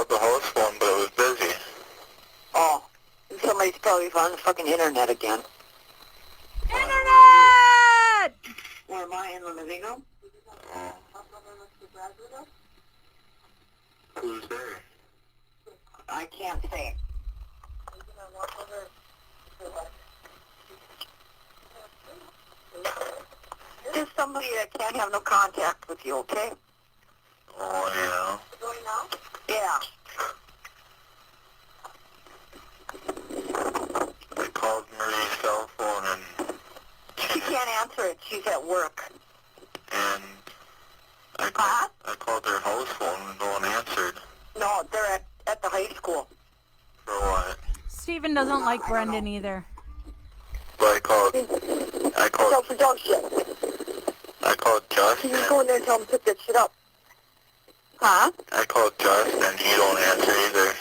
the house phone, but it was busy. Oh, somebody's probably on the fucking internet again. Internet! Or am I in the living room? Oh. Who's there? I can't say. There's somebody that can't have no contact with you, okay? Oh, yeah. Going now? Yeah. I called Marie's cell phone and She can't answer it. She's at work. and Huh? I called their house phone and no one answered. No, they're at the high school. For what? Stephen doesn't like Brendan either. But I called Self-production. Justin. You go in there and tell him to put that shit up. Huh? I called Justin. He don't answer either.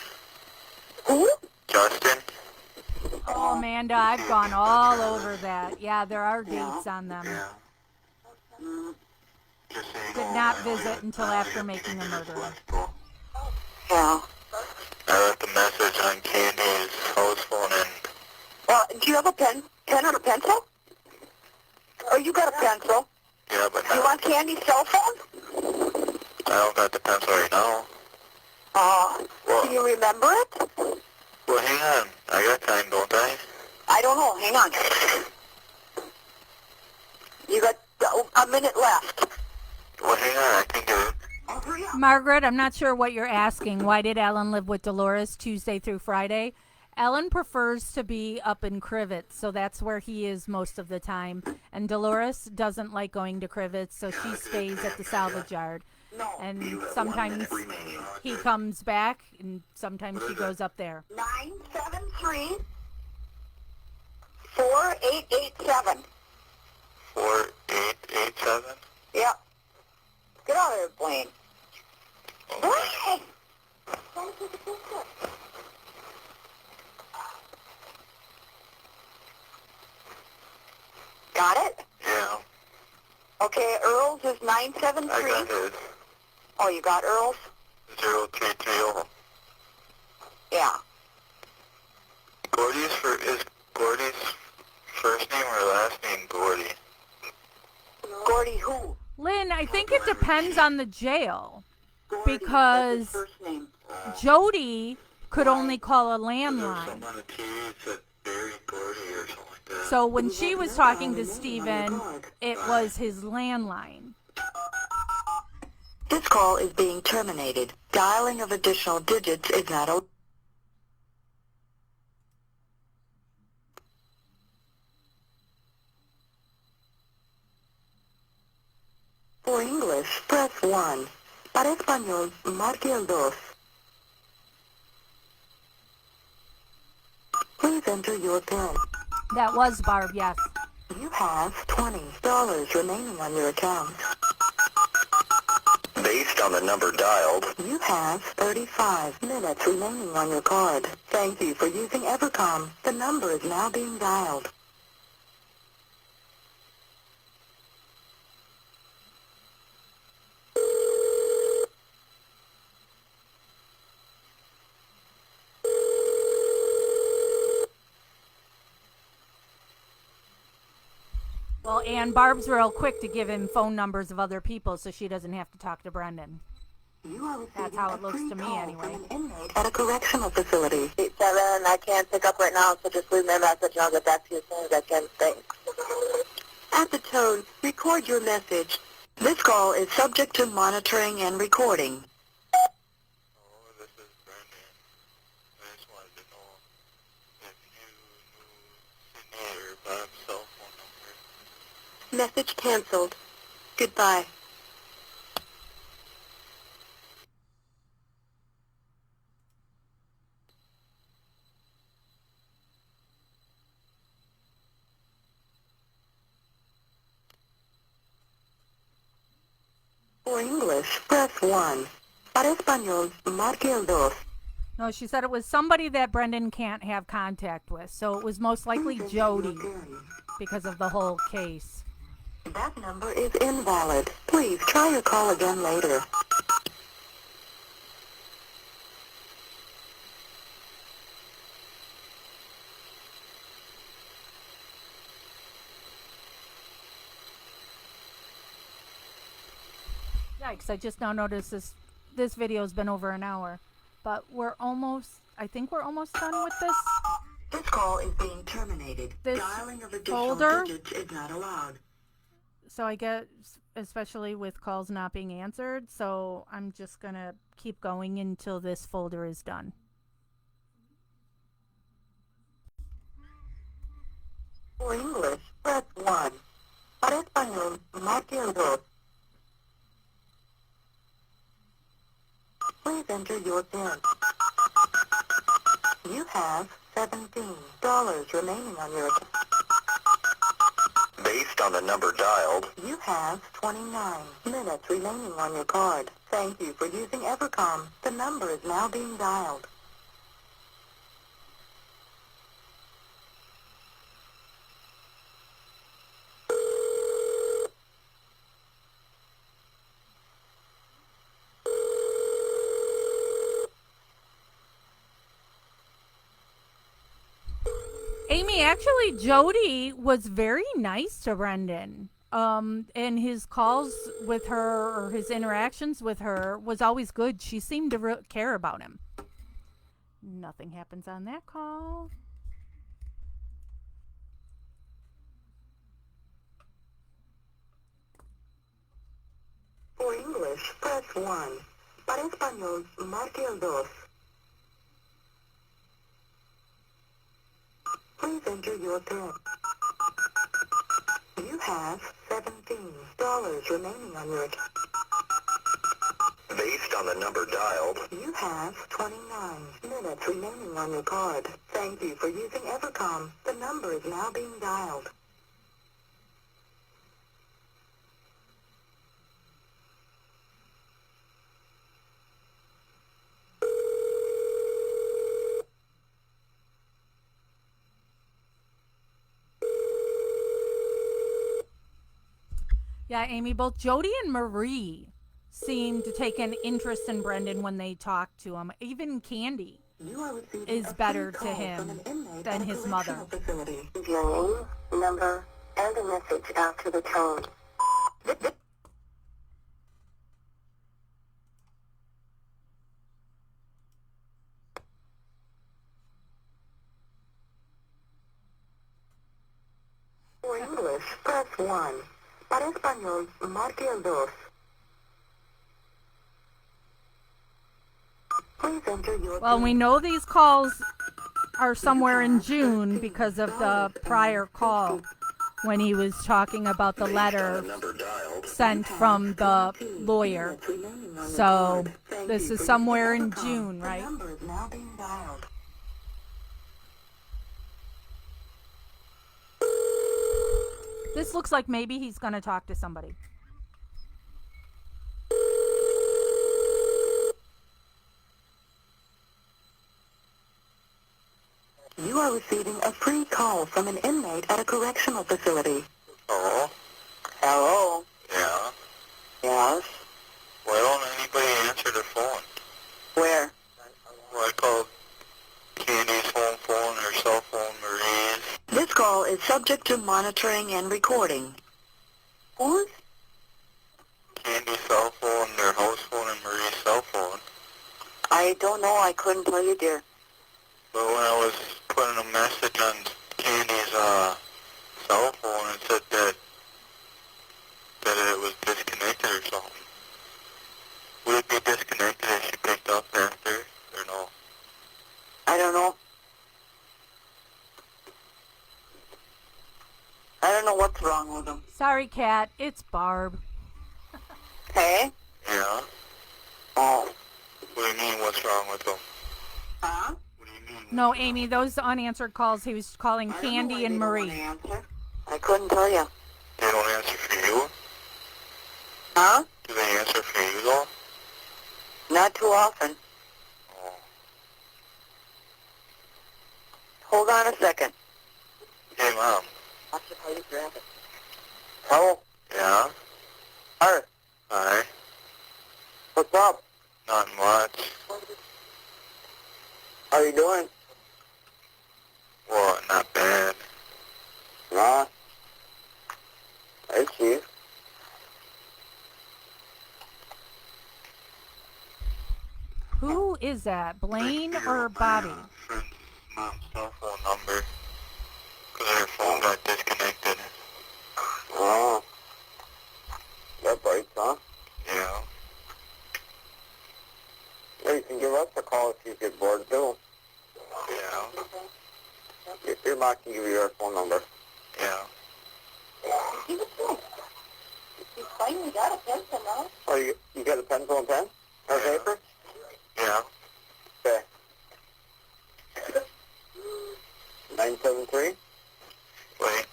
Who? Justin? Oh, Amanda, I've gone all over that. Yeah, there are dates on them. Yeah. Just so you Did know, not I visit only- until I only after have making a fingers murderer. left, though. Yeah. I left a message on Candy's house phone and Well, do you have a pen or a pencil? Oh, you got a pencil. yeah, but You now want Candy's cell phone? I don't got the pencil right now. Can you remember it? Well, hang on. I got time, don't I? I don't know. Hang on. You got a minute left. Well, hang on. I can get it. Oh, hurry up. Margaret, I'm not sure what you're asking. Why did Alan live with Dolores Tuesday through Friday? Alan prefers to be up in Crivets, so that's where he is most of the time. And Dolores doesn't like going to Crivets, so she stays at the salvage yard. No. And sometimes he comes back, and sometimes she goes up there. 973 4887. 4887. Yep. Get out of there, Blaine. Okay. Got it? Yeah. Okay, Earl's is I 973. got his. Oh, you got Earl's? 0330. Yeah. Is Gordy's first name or last name Gordy? Gordy who? Lynn, I think it depends on the jail. Gordy. Because- That's his first name. Jody could only call a There's landline. something on the TV that said Barry Gordy or something like that. So when she was talking to Stephen, it was his landline. This call is being terminated. Dialing of additional digits is not open. For English, press 1. Para español, marque el 2. Please enter your PIN. That was Barb, yes. You have $20 remaining on your account. Based on the number dialed, You have 35 minutes remaining on your card. Thank you for using Evercom. The number is now being dialed. Well, and Barb's real quick to give him phone numbers of other people so she doesn't have to talk to Brendan. You are That's how it looks to me anyway. An inmate at a correctional facility. 87, I can't pick up right now, so just leave me a message and I'll get back to you as soon as I can. Thanks. At the tone, record your message. This call is subject to monitoring and recording. oh, this is Brendan. I just wanted to know if you knew Sydney or Bob's cell phone number. Message canceled. Goodbye. For English, press 1. Para español, marque el 2. No, she said it was somebody that Brendan can't have contact with. So it was most likely Jody because of the whole case. That number is invalid. Please try your call again later. why, because I just now noticed this video's been over an hour. But I think we're almost done with this. This call is being terminated. This Dialing of additional folder. digits is not allowed. So I get, especially with calls not being answered, so I'm just going to keep going until this folder is done. For English, press 1. Para español, marque el 2. Please enter your PIN. You have $17 remaining on your account. Based on the number dialed, you have 29 minutes remaining on your card. Thank you for using Evercom. The number is now being dialed. Amy, actually, Jody was very nice to Brendan. And his calls with her, or his interactions with her, was always good. She seemed to care about him. Nothing happens on that call. For English, press 1. Para español, marque el 2. Please enter your PIN. You have $17 remaining on your account. Based on the number dialed, you have 29 minutes remaining on your card. Thank you for using Evercom. The number is now being dialed. Yeah, Amy, both Jody and Marie seemed to take an interest in Brendan when they talked to him. Even Candy is better to him than his mother. Leave your name, number, and a message after the tone. For English, press 1. Para español, marque el 2. Please enter your Well, we know these calls are somewhere in June because of the prior call when he was talking about the letter sent from the lawyer. So this is somewhere in June, right? The number is now being dialed. This looks like maybe he's going to talk to somebody. You are receiving a free call from an inmate at a correctional facility. Hello? Hello? Yeah? Yes? Why don't anybody answer their phone? Where? Well, I called Candy's home phone, her cell phone, Marie's. This call is subject to monitoring and recording. Whose? Candy's cell phone, their house phone, and Marie's cell phone. I don't know. I couldn't tell you, dear. But when I was putting a message on Candy's cell phone, it said that it was disconnected or something. Would it be disconnected if she picked up after, or no? I don't know. I don't know what's wrong with them. Sorry, Kat. It's Barb. Hey? Yeah? Oh. What do you mean, what's wrong with them? Huh? What do you mean? No, Amy, those unanswered calls, he was calling Candy and Marie. I couldn't tell you. They don't answer for you? Huh? Do they answer for you, though? Not too often. Oh. Hold on a second. Hey, Mom. Watch it, how you grab it. Hello? Yeah? Hi. Hi. What's up? Not much. How you doing? Well, not bad. Nah. I see. is that? Blaine or My, Bobby? friend's mom's cell phone number. Because her phone got disconnected. Oh. That bites, huh? Yeah. Yeah, you can give us a call if you get bored, too. Yeah. Your mom can give you her phone number. Yeah. He finally got a pencil now. Oh, you got a pencil and pen? Or Yeah. paper? Yeah. Okay. 973? Wait.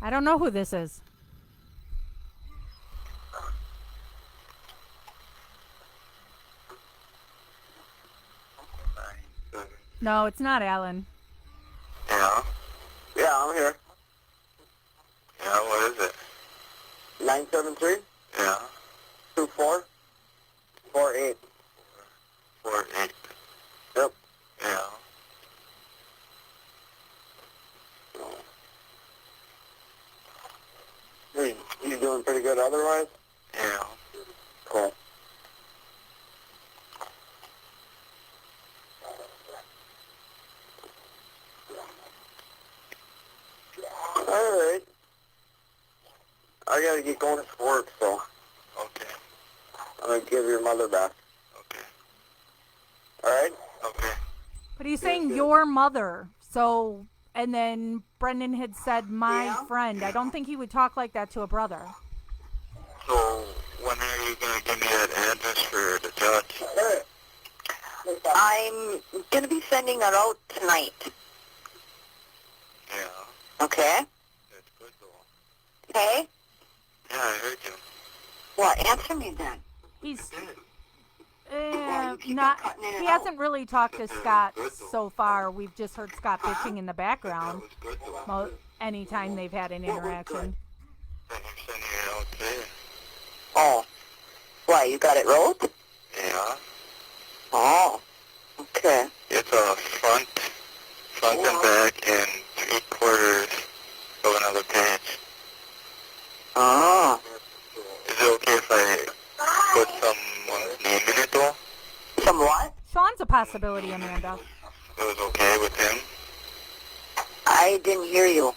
I don't know who this is. No, it's not Alan. Yeah. Yeah, I'm here. Yeah, what is it? 973? Yeah. 2448. 48. Yep. Yeah. You doing pretty good otherwise? Yeah. Cool. Alright. I gotta get going to work, so Okay. I'm gonna give your mother back. Okay. Alright? Okay. But he's saying your mother. So, and then Brendan had said my friend. I don't think he would talk like that to a brother. So, when are you going to give me that address for the judge? I'm going to be sending it out tonight. Yeah. Okay? That's good, though. Okay? Yeah, I heard you. Well, answer me then. He's you keep not. cutting in and He out. hasn't really talked to Scott so far. We've just heard Scott bitching in the That background. was good, though. Anytime they've had an interaction. And I'm sending it out today. Oh. Why, you got it rolled? Yeah. Oh. Okay. It's a front and back, and 3/4 of another page. Oh. Is it okay if I put someone's name in it, though? Some what? Sean's a possibility, Amanda. It was okay with him? I didn't hear you.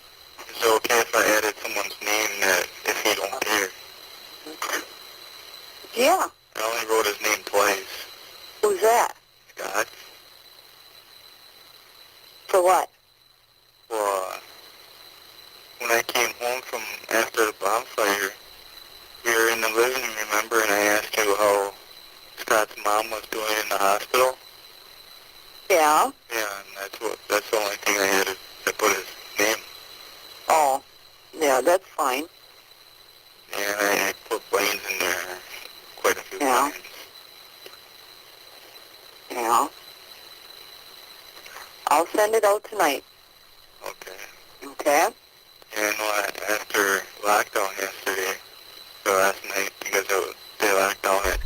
Is it okay if I added someone's name that if he don't care? Yeah. I only wrote his name twice. Who's that? Scott. For what? Well, when I came home from after the bonfire, we were in the living room, remember, and I asked you how Scott's mom was doing in the hospital? Yeah. Yeah, and that's the only thing I had to put his name. Oh. Yeah, that's fine. And I put Blaine's in there quite a few Yeah. times. Yeah. I'll send it out tonight. Okay. Okay? And after lockdown yesterday, so last night, because they locked down at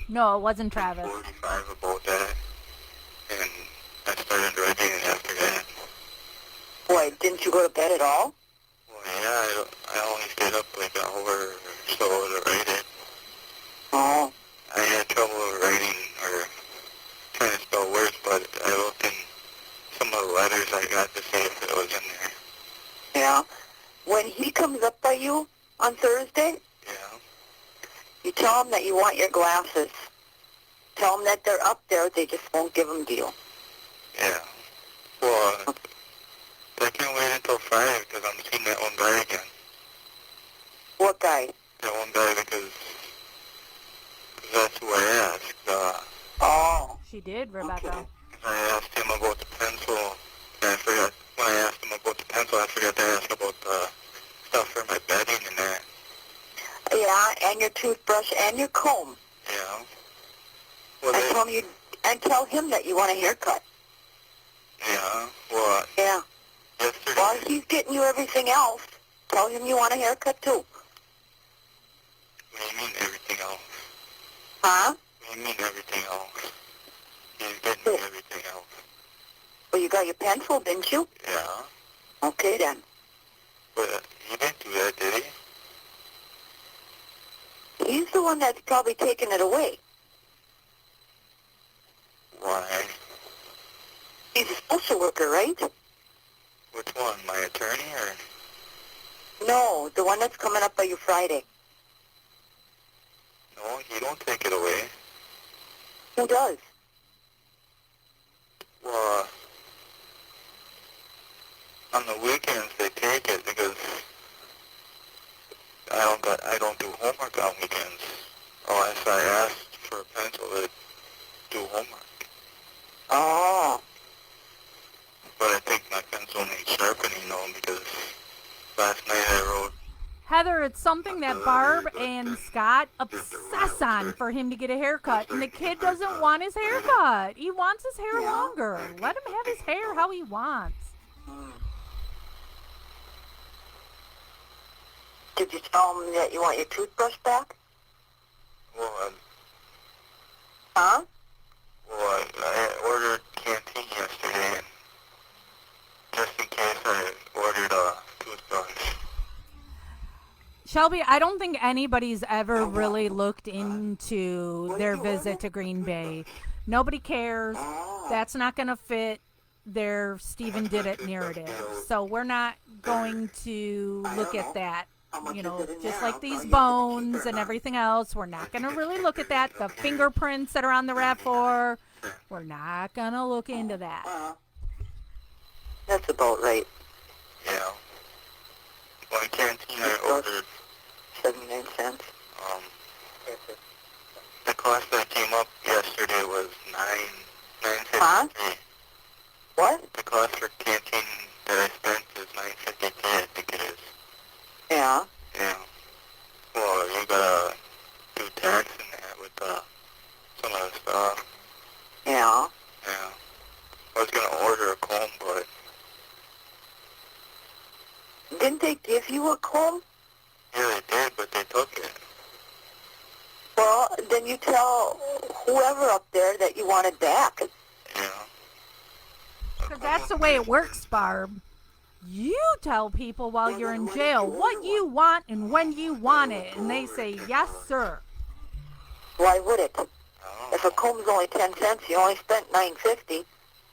No, it wasn't Travis. 10:45 about that, and I started writing it after that. Why, didn't you go to bed at all? Well, yeah, I only stayed up like an hour or so to write it. Oh. I had trouble writing or trying to spell words, but I looked in some of the letters I got to see if it was in there. Yeah. When he comes up by you on Thursday, Yeah. you tell him that you want your glasses. Tell him that they're up there, they just won't give them to you. Yeah. Well, I can't wait until Friday because I'm seeing that one guy again. What guy? That one guy because that's who I asked. Oh. She did, Rebecca. I asked him about the pencil, and I forgot. When I asked him about the pencil, I forgot to ask about the stuff for my bedding and that. Yeah, and your toothbrush and your comb. Yeah. Well, And tell him that you want a haircut. yeah. Well, Yeah. yesterday. While he's getting you everything else, tell him you want a haircut too. What do you mean everything else? Huh? What do you mean everything else? He's getting me everything else. Well, you got your pencil, didn't you? Yeah. Okay, then. But he didn't do that, did he? He's the one that's probably taking it away. social worker, right? Which one? My attorney or? No, the one that's coming up by you Friday. No, you don't take it away. Who does? Well, on the weekends they take it because I don't do homework on weekends. Unless I asked for a pencil to do homework. Oh. But I think my pencil needs sharpening though because last night I wrote. Heather, it's something that Barb and Scott obsess on for him to get a haircut, and the kid doesn't want his haircut. He wants his hair longer. Let him have his hair how he wants. Did you tell him that you want your toothbrush back? Well, Huh? I ordered Canteen yesterday, and just in case I ordered a toothbrush. Shelby, I don't think anybody's ever really looked into their visit to Green Bay. Nobody cares. That's not going to fit their Stephen Did It narrative. So we're not going to look at that. You know, just like these bones and everything else, we're not going to really look at that. The fingerprints that are on the RAV4, we're not going to look into that. That's about right. Yeah. Well, in Canteen I ordered 79 cents. The cost that came up yesterday was $9.53. Huh? What? The cost for Canteen that I spent is $9.53, I think it is. Yeah. Yeah. Well, you gotta do tax in that with some of the stuff. Yeah. Yeah. I was gonna order a comb, but Didn't they give you a comb? yeah, they did, but they took it. Well, then you tell whoever up there that you want it back. Yeah. Because that's the way it works, Barb. You tell people while you're in jail what you want and when you want it, and they say, yes, sir. Why would it? Oh. If a comb's only 10 cents, you only spent $9.50.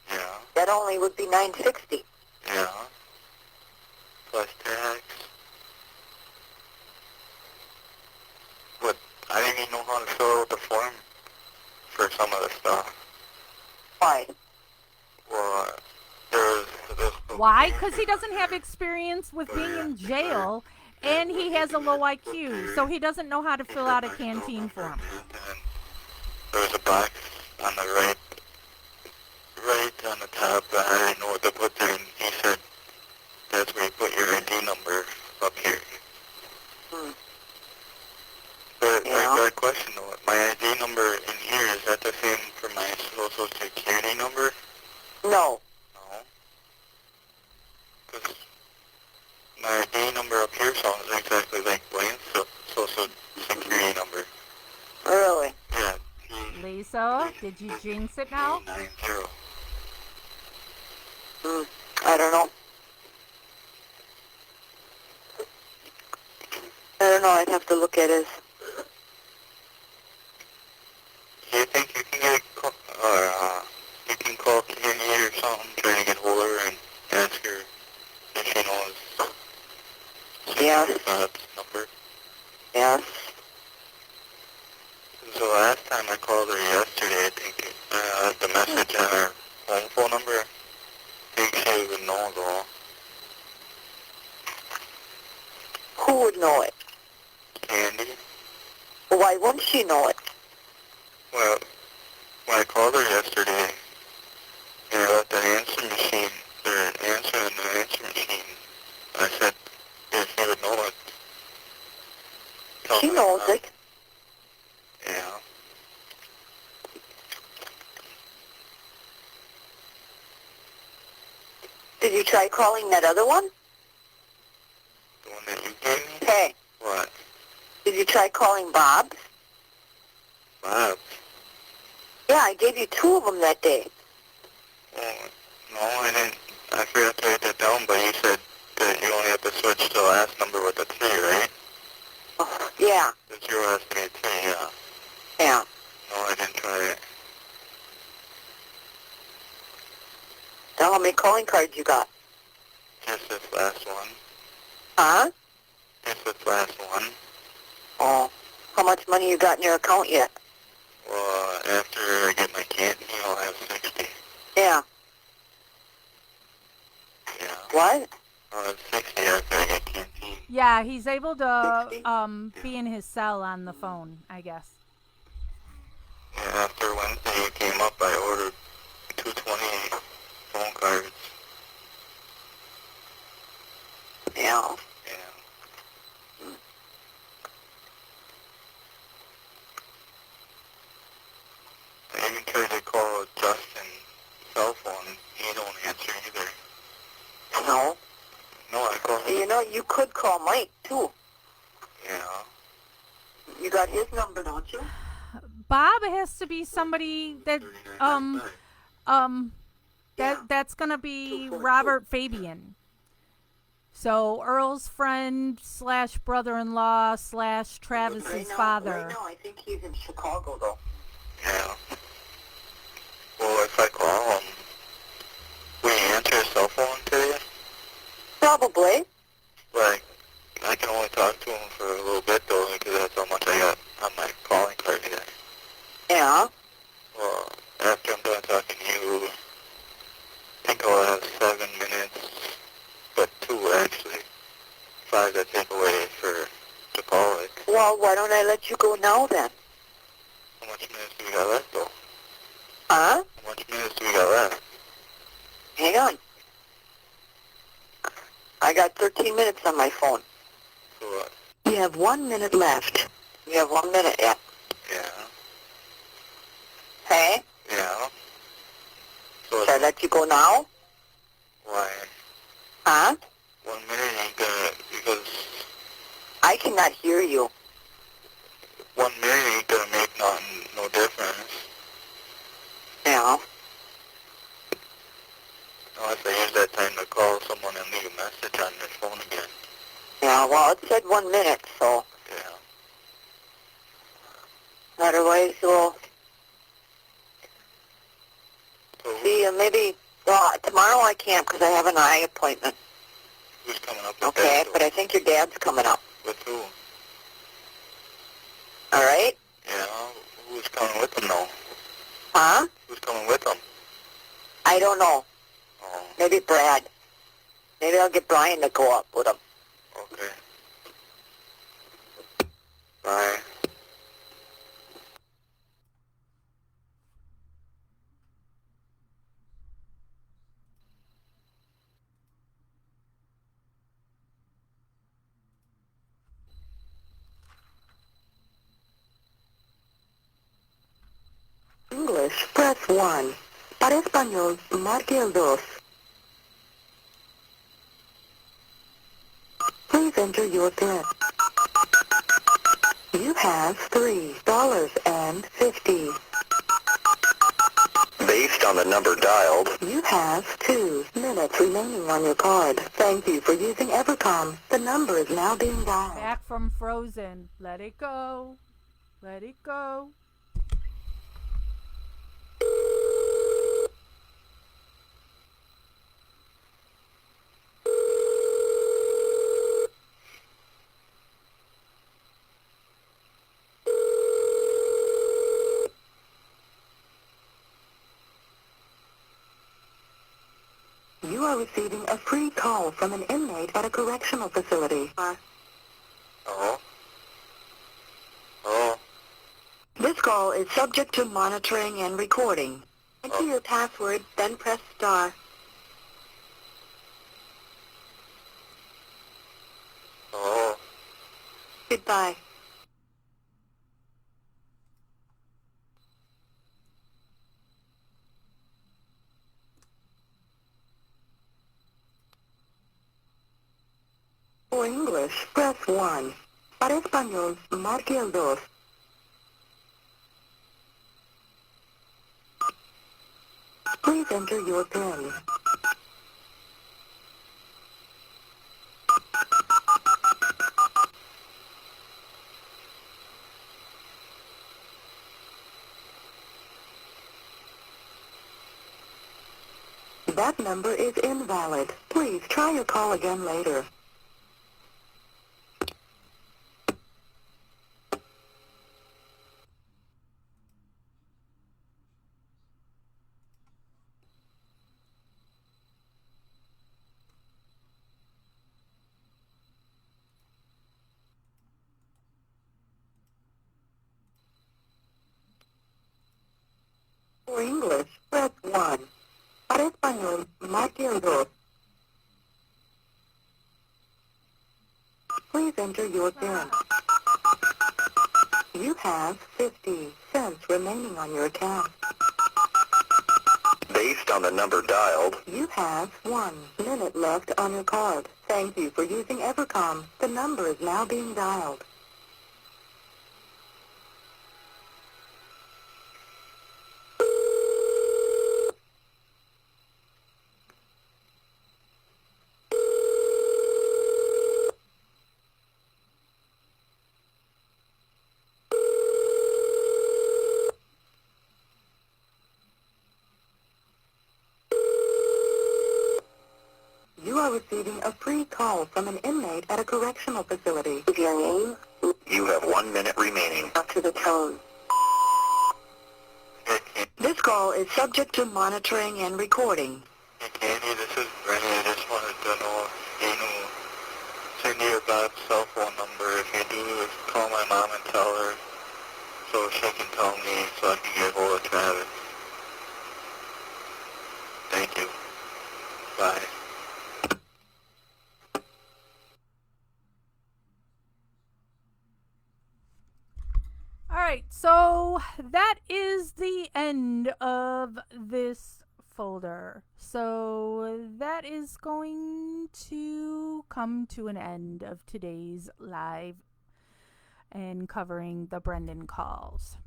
Yeah. That only would be $9.60. Yeah. Plus tax. But I didn't even know how to fill out the form for some of the stuff. Why? Well, there's this. Why? Because he doesn't have experience with being in jail, and he has a low IQ, so he doesn't know how to fill out a canteen form. And there was a box on the right on the top that I didn't know what to put there, and he said, that's where you put your ID number up here. Hmm. But Yeah. I got a question though. My ID number in here, is that the same for my social security number? No. No. Because my ID number up here sounds exactly like Blaine's social security number. Really? Yeah. Lisa, did you jinx it now? 90. Hmm. I don't know. I don't know. I'd have to look at his. Do you think you can get you can call Candy or something, try to get hold of her and ask her if she knows Yes. number? Yes. So last time I called her yesterday, I think the message on her home phone number, I think she would know though. Who would know it? Candy? Why wouldn't she know it? Well, when I called her yesterday, and I left the answer machine, their answer in the answer machine, I said if she would know it. She knows it. Yeah. Did you try calling that other one? The one that you gave me? Hey, What? did you try calling Bob? Bob? Yeah, I gave you 2 of them that day. Oh, no, I didn't. I forgot to write that down, but you said that you only have to switch to the last number with the 3, right? Oh, yeah, The 0 has to be a 3, yeah. yeah. No, I didn't try it. Tell how many calling cards you got? Just this last one. Huh? Just this last one. Oh. How much money you got in your account yet? Well, after I get my canteen, I'll have 60. Yeah. Yeah. What? I'll have 60 after I get canteen. Yeah, he's able to 60? be in his cell on the phone, I guess. Yeah, after Wednesday you came up, I ordered 228 phone cards. Yeah. Yeah. I even tried to call Justin's cell phone. He don't answer either. No. No, I called him. You know, you could call Mike, too. Yeah. You got his number, don't you? Bob has to be somebody that that's gonna be 242. Robert Fabian. So Earl's friend / brother-in-law / Travis's father. Right now, I think he's in Chicago, though. Yeah. Well, if I call him, will he answer his cell phone today? Probably. Like, I can only talk to him for a little bit, though, because that's how much I got on my calling card here. Yeah. Well, after I'm done talking to you, I think I'll have 7 minutes, but 2 actually. 5 to take away for to Pollock. Well, why don't I let you go now, then? How much minutes do we got left, though? Huh? How much minutes do we got left? Hang on. I got 13 minutes on my phone. So what? You have 1 minute left. You have 1 minute, yeah. Yeah. Hey? Yeah. So Should I let you go now? why? Huh? 1 minute ain't gonna, because I cannot hear you. 1 minute ain't gonna make no difference. Yeah. Unless I use that time to call someone and leave a message on their phone again. Yeah, well, it said 1 minute, so Yeah. otherwise we'll So see you maybe, well, tomorrow I can't because I have an eye appointment. who's coming up with Okay, that? but I think your dad's coming up. With who? All right? Yeah. Who's coming with them, though? Huh? Who's coming with them? I don't know. Oh, Maybe Brad. Maybe I'll get Brian to go up with him. okay. Bye. English, press 1. Para español, marque el 2. Please enter your PIN. You have $3.50. Based on the number dialed, You have 2 minutes remaining on your card. Thank you for using Evercom. The number is now being dialed. Back from Frozen. Let it go. Let it go. You are receiving a free call from an inmate at a correctional facility. Oh? Oh? This call is subject to monitoring and recording. Enter your password, then press star. Oh? Goodbye. For English, press 1. Para español, marque el 2. Please enter your PIN. That number is invalid. Please try your call again later. For English, press 1. Para español, marque el 2. Please enter your PIN. You have 50 cents remaining on your account. Based on the number dialed, You have 1 minute left on your card. Thank you for using Evercom. The number is now being dialed. You are receiving a free call from an inmate at a correctional facility. Is your name? you have 1 minute remaining. After the tone. This call is subject to monitoring and recording. Hey, Candy, this is Rennie. I just wanted to know if you know Cindy or Bob's cell phone number. If you do, call my mom and tell her so she can tell me so I can get hold of Travis. Thank you. Bye. All right, so that is the end of this folder. So that is going to come to an end of today's live and covering the Brendan calls.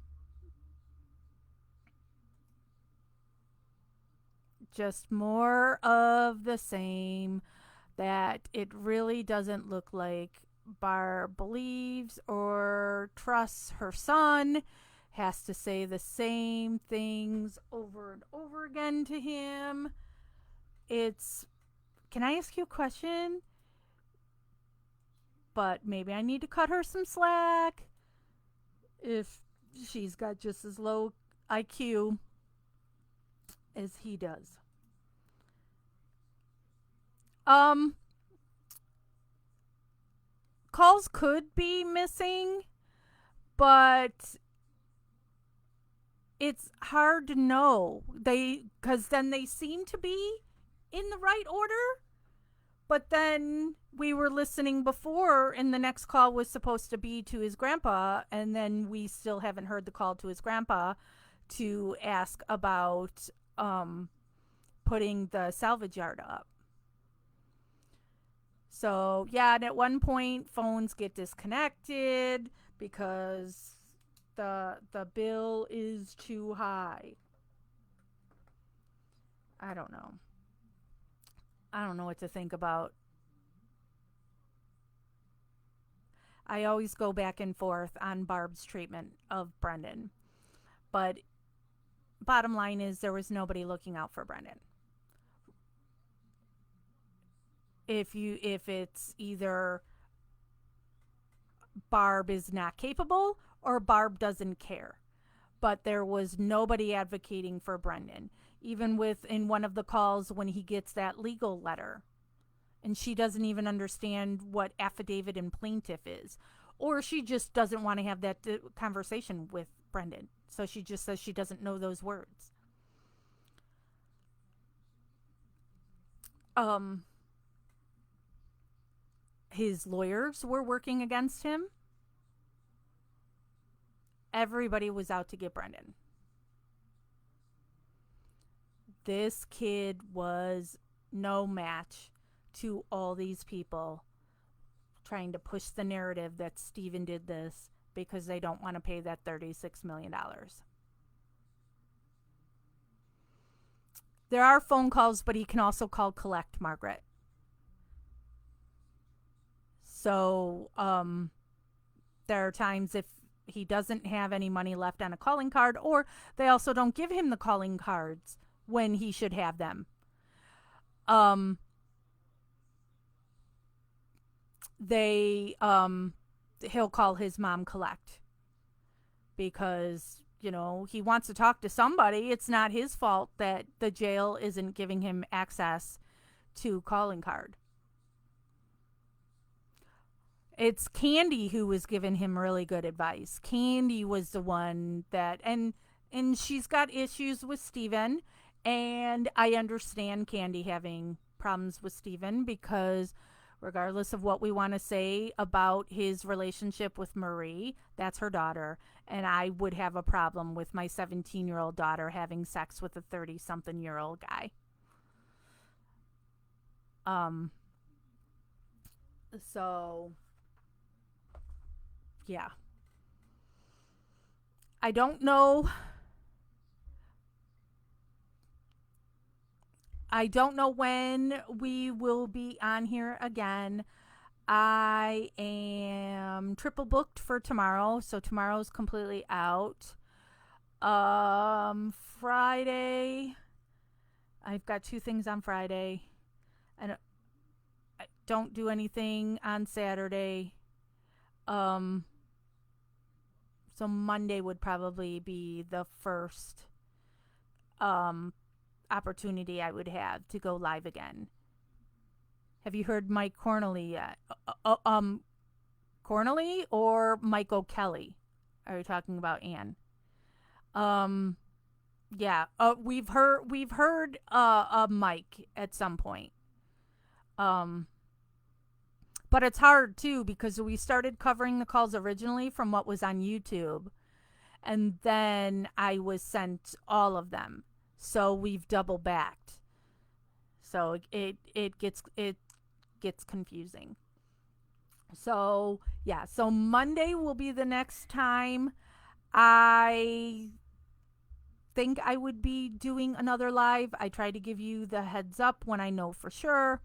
Just more of the same, that it really doesn't look like Barb believes or trusts her son, has to say the same things over and over again to him. Can I ask you a question? But maybe I need to cut her some slack if she's got just as low IQ as he does. Calls could be missing, but it's hard to know. Because then they seem to be in the right order, but then we were listening before and the next call was supposed to be to his grandpa, and then we still haven't heard the call to his grandpa to ask about putting the salvage yard up. So, yeah, and at one point, phones get disconnected because the bill is too high. I don't know. I don't know what to think about. I always go back and forth on Barb's treatment of Brendan. But bottom line is there was nobody looking out for Brendan. If it's either Barb is not capable or Barb doesn't care. But there was nobody advocating for Brendan. Even in one of the calls when he gets that legal letter. And she doesn't even understand what affidavit and plaintiff is. Or she just doesn't want to have that conversation with Brendan. So she just says she doesn't know those words. His lawyers were working against him. Everybody was out to get Brendan. This kid was no match to all these people trying to push the narrative that Steven did this because they don't want to pay that $36 million. There are phone calls, but he can also call collect, Margaret. So there are times if he doesn't have any money left on a calling card, or they also don't give him the calling cards when he should have them. they he'll call his mom collect because, you know, he wants to talk to somebody. It's not his fault that the jail isn't giving him access to calling card. It's Candy who was giving him really good advice. Candy was the one that, and she's got issues with Steven, and I understand Candy having problems with Steven because regardless of what we want to say about his relationship with Marie, that's her daughter, and I would have a problem with my 17-year-old daughter having sex with a 30-something-year-old guy. So yeah. I don't know when we will be on here again. I am triple booked for tomorrow, so tomorrow's completely out. Friday, I've got 2 things on Friday, and I don't do anything on Saturday. So Monday would probably be the first opportunity I would have to go live again. Have you heard Mike Cornely yet? Cornely or Mike O'Kelly? Are you talking about Anne? Yeah. We've heard Mike at some point. But it's hard too because we started covering the calls originally from what was on YouTube, and then I was sent all of them. So we've double backed. So it gets confusing. So yeah, so Monday will be the next time. I think I would be doing another live. I try to give you the heads up when I know for sure.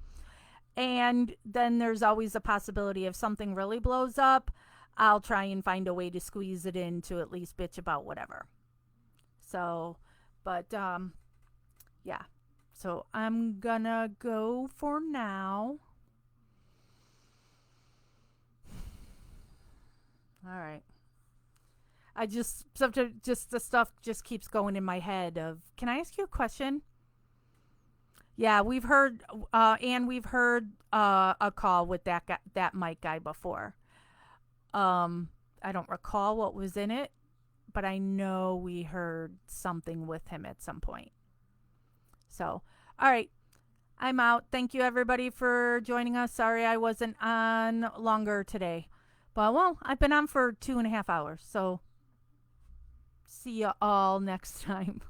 And then there's always a possibility if something really blows up, I'll try and find a way to squeeze it in to at least bitch about whatever. So, but yeah. So I'm gonna go for now. All right. I just the stuff just keeps going in my head of, can I ask you a question? Yeah, we've heard a call with that guy, that Mike guy before. I don't recall what was in it, but I know we heard something with him at some point. So, all right. I'm out. Thank you everybody for joining us. Sorry I wasn't on longer today. But well, I've been on for 2.5 hours. So see you all next time.